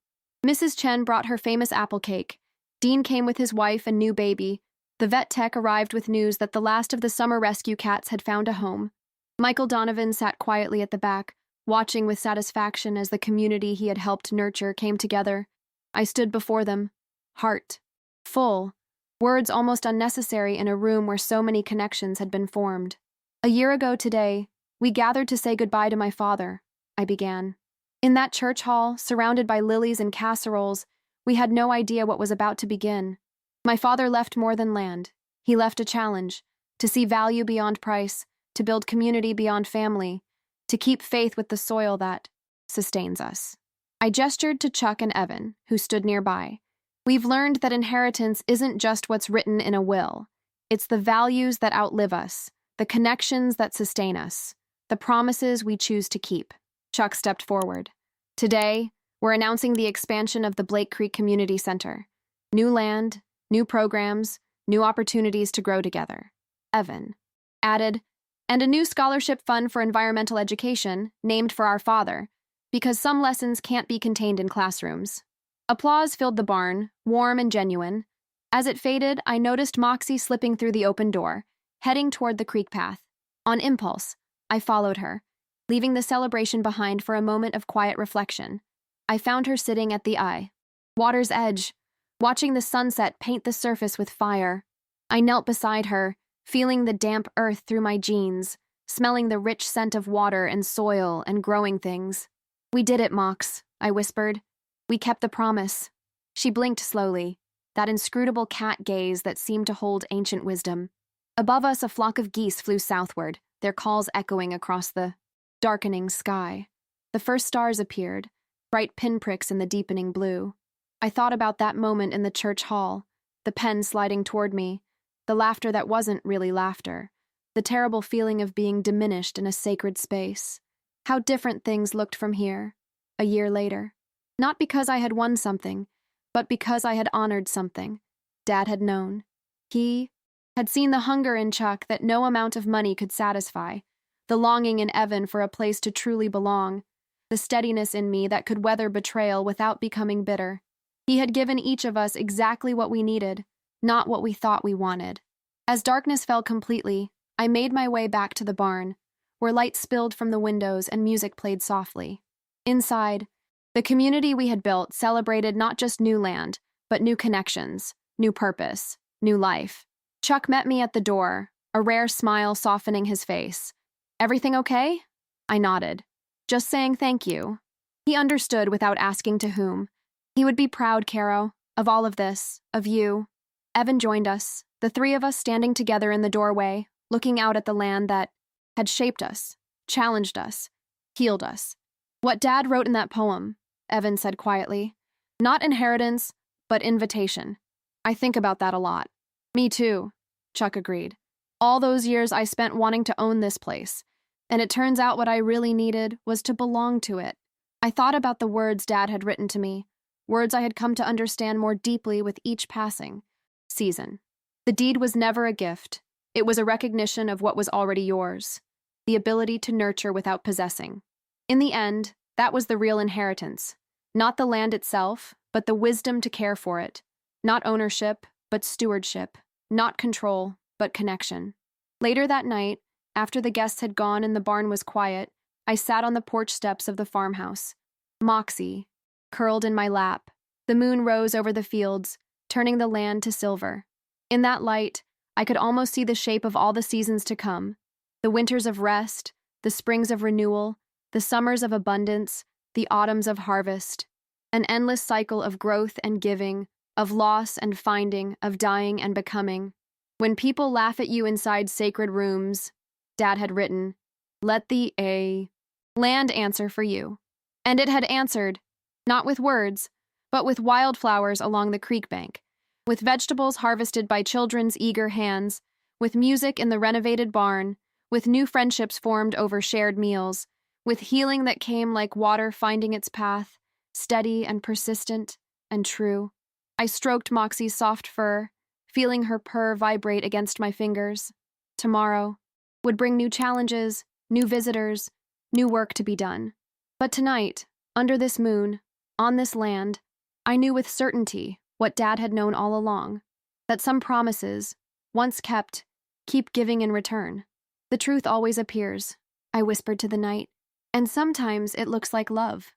Mrs. Chen brought her famous apple cake. Dean came with his wife and new baby. The vet tech arrived with news that the last of the summer rescue cats had found a home. Michael Donovan sat quietly at the back, watching with satisfaction as the community he had helped nurture came together. I stood before them, heart full, words almost unnecessary in a room where so many connections had been formed. "A year ago today, we gathered to say goodbye to my father," I began. "In that church hall, surrounded by lilies and casseroles, we had no idea what was about to begin. My father left more than land. He left a challenge, to see value beyond price, to build community beyond family, to keep faith with the soil that sustains us." I gestured to Chuck and Evan, who stood nearby. "We've learned that inheritance isn't just what's written in a will. It's the values that outlive us, the connections that sustain us, the promises we choose to keep." Chuck stepped forward. "Today, we're announcing the expansion of the Blake Creek Community Center. New land, new programs, new opportunities to grow together." Evan added, "And a new scholarship fund for environmental education, named for our father, because some lessons can't be contained in classrooms." Applause filled the barn, warm and genuine. As it faded, I noticed Moxie slipping through the open door, heading toward the creek path. On impulse, I followed her, leaving the celebration behind for a moment of quiet reflection. I found her sitting at the water's edge, watching the sunset paint the surface with fire. I knelt beside her, feeling the damp earth through my jeans, smelling the rich scent of water and soil and growing things. "We did it, Mox," I whispered. "We kept the promise." She blinked slowly, that inscrutable cat gaze that seemed to hold ancient wisdom. Above us, a flock of geese flew southward, their calls echoing across the darkening sky. The first stars appeared, bright pinpricks in the deepening blue. I thought about that moment in the church hall, the pen sliding toward me, the laughter that wasn't really laughter, the terrible feeling of being diminished in a sacred space. How different things looked from here, a year later. Not because I had won something, but because I had honored something. Dad had known. He had seen the hunger in Chuck that no amount of money could satisfy, the longing in Evan for a place to truly belong, the steadiness in me that could weather betrayal without becoming bitter. He had given each of us exactly what we needed, not what we thought we wanted. As darkness fell completely, I made my way back to the barn, where light spilled from the windows and music played softly. Inside, the community we had built celebrated not just new land, but new connections, new purpose, new life. Chuck met me at the door, a rare smile softening his face. "Everything okay?" I nodded. "Just saying thank you." He understood without asking to whom. He would be proud, Caro, of all of this, of you. Evan joined us, the three of us standing together in the doorway, looking out at the land that had shaped us, challenged us, healed us. "What Dad wrote in that poem," Evan said quietly. "Not inheritance, but invitation. I think about that a lot." "Me too," Chuck agreed. "All those years I spent wanting to own this place, and it turns out what I really needed was to belong to it." I thought about the words Dad had written to me, words I had come to understand more deeply with each passing season. The deed was never a gift. It was a recognition of what was already yours, the ability to nurture without possessing. In the end, that was the real inheritance. Not the land itself, but the wisdom to care for it. Not ownership, but stewardship. Not control, but connection. Later that night, after the guests had gone and the barn was quiet, I sat on the porch steps of the farmhouse. Moxie curled in my lap. The moon rose over the fields, turning the land to silver. In that light, I could almost see the shape of all the seasons to come. The winters of rest, the springs of renewal, the summers of abundance, the autumns of harvest. An endless cycle of growth and giving, of loss and finding, of dying and becoming. "When people laugh at you inside sacred rooms," Dad had written, "let the land answer for you." And it had answered, not with words, but with wildflowers along the creek bank, with vegetables harvested by children's eager hands, with music in the renovated barn, with new friendships formed over shared meals, with healing that came like water finding its path, steady and persistent and true. I stroked Moxie's soft fur, feeling her purr vibrate against my fingers. Tomorrow would bring new challenges, new visitors, new work to be done. But tonight, under this moon, on this land, I knew with certainty what Dad had known all along, that some promises, once kept, keep giving in return. "The truth always appears," I whispered to the night, "and sometimes it looks like love."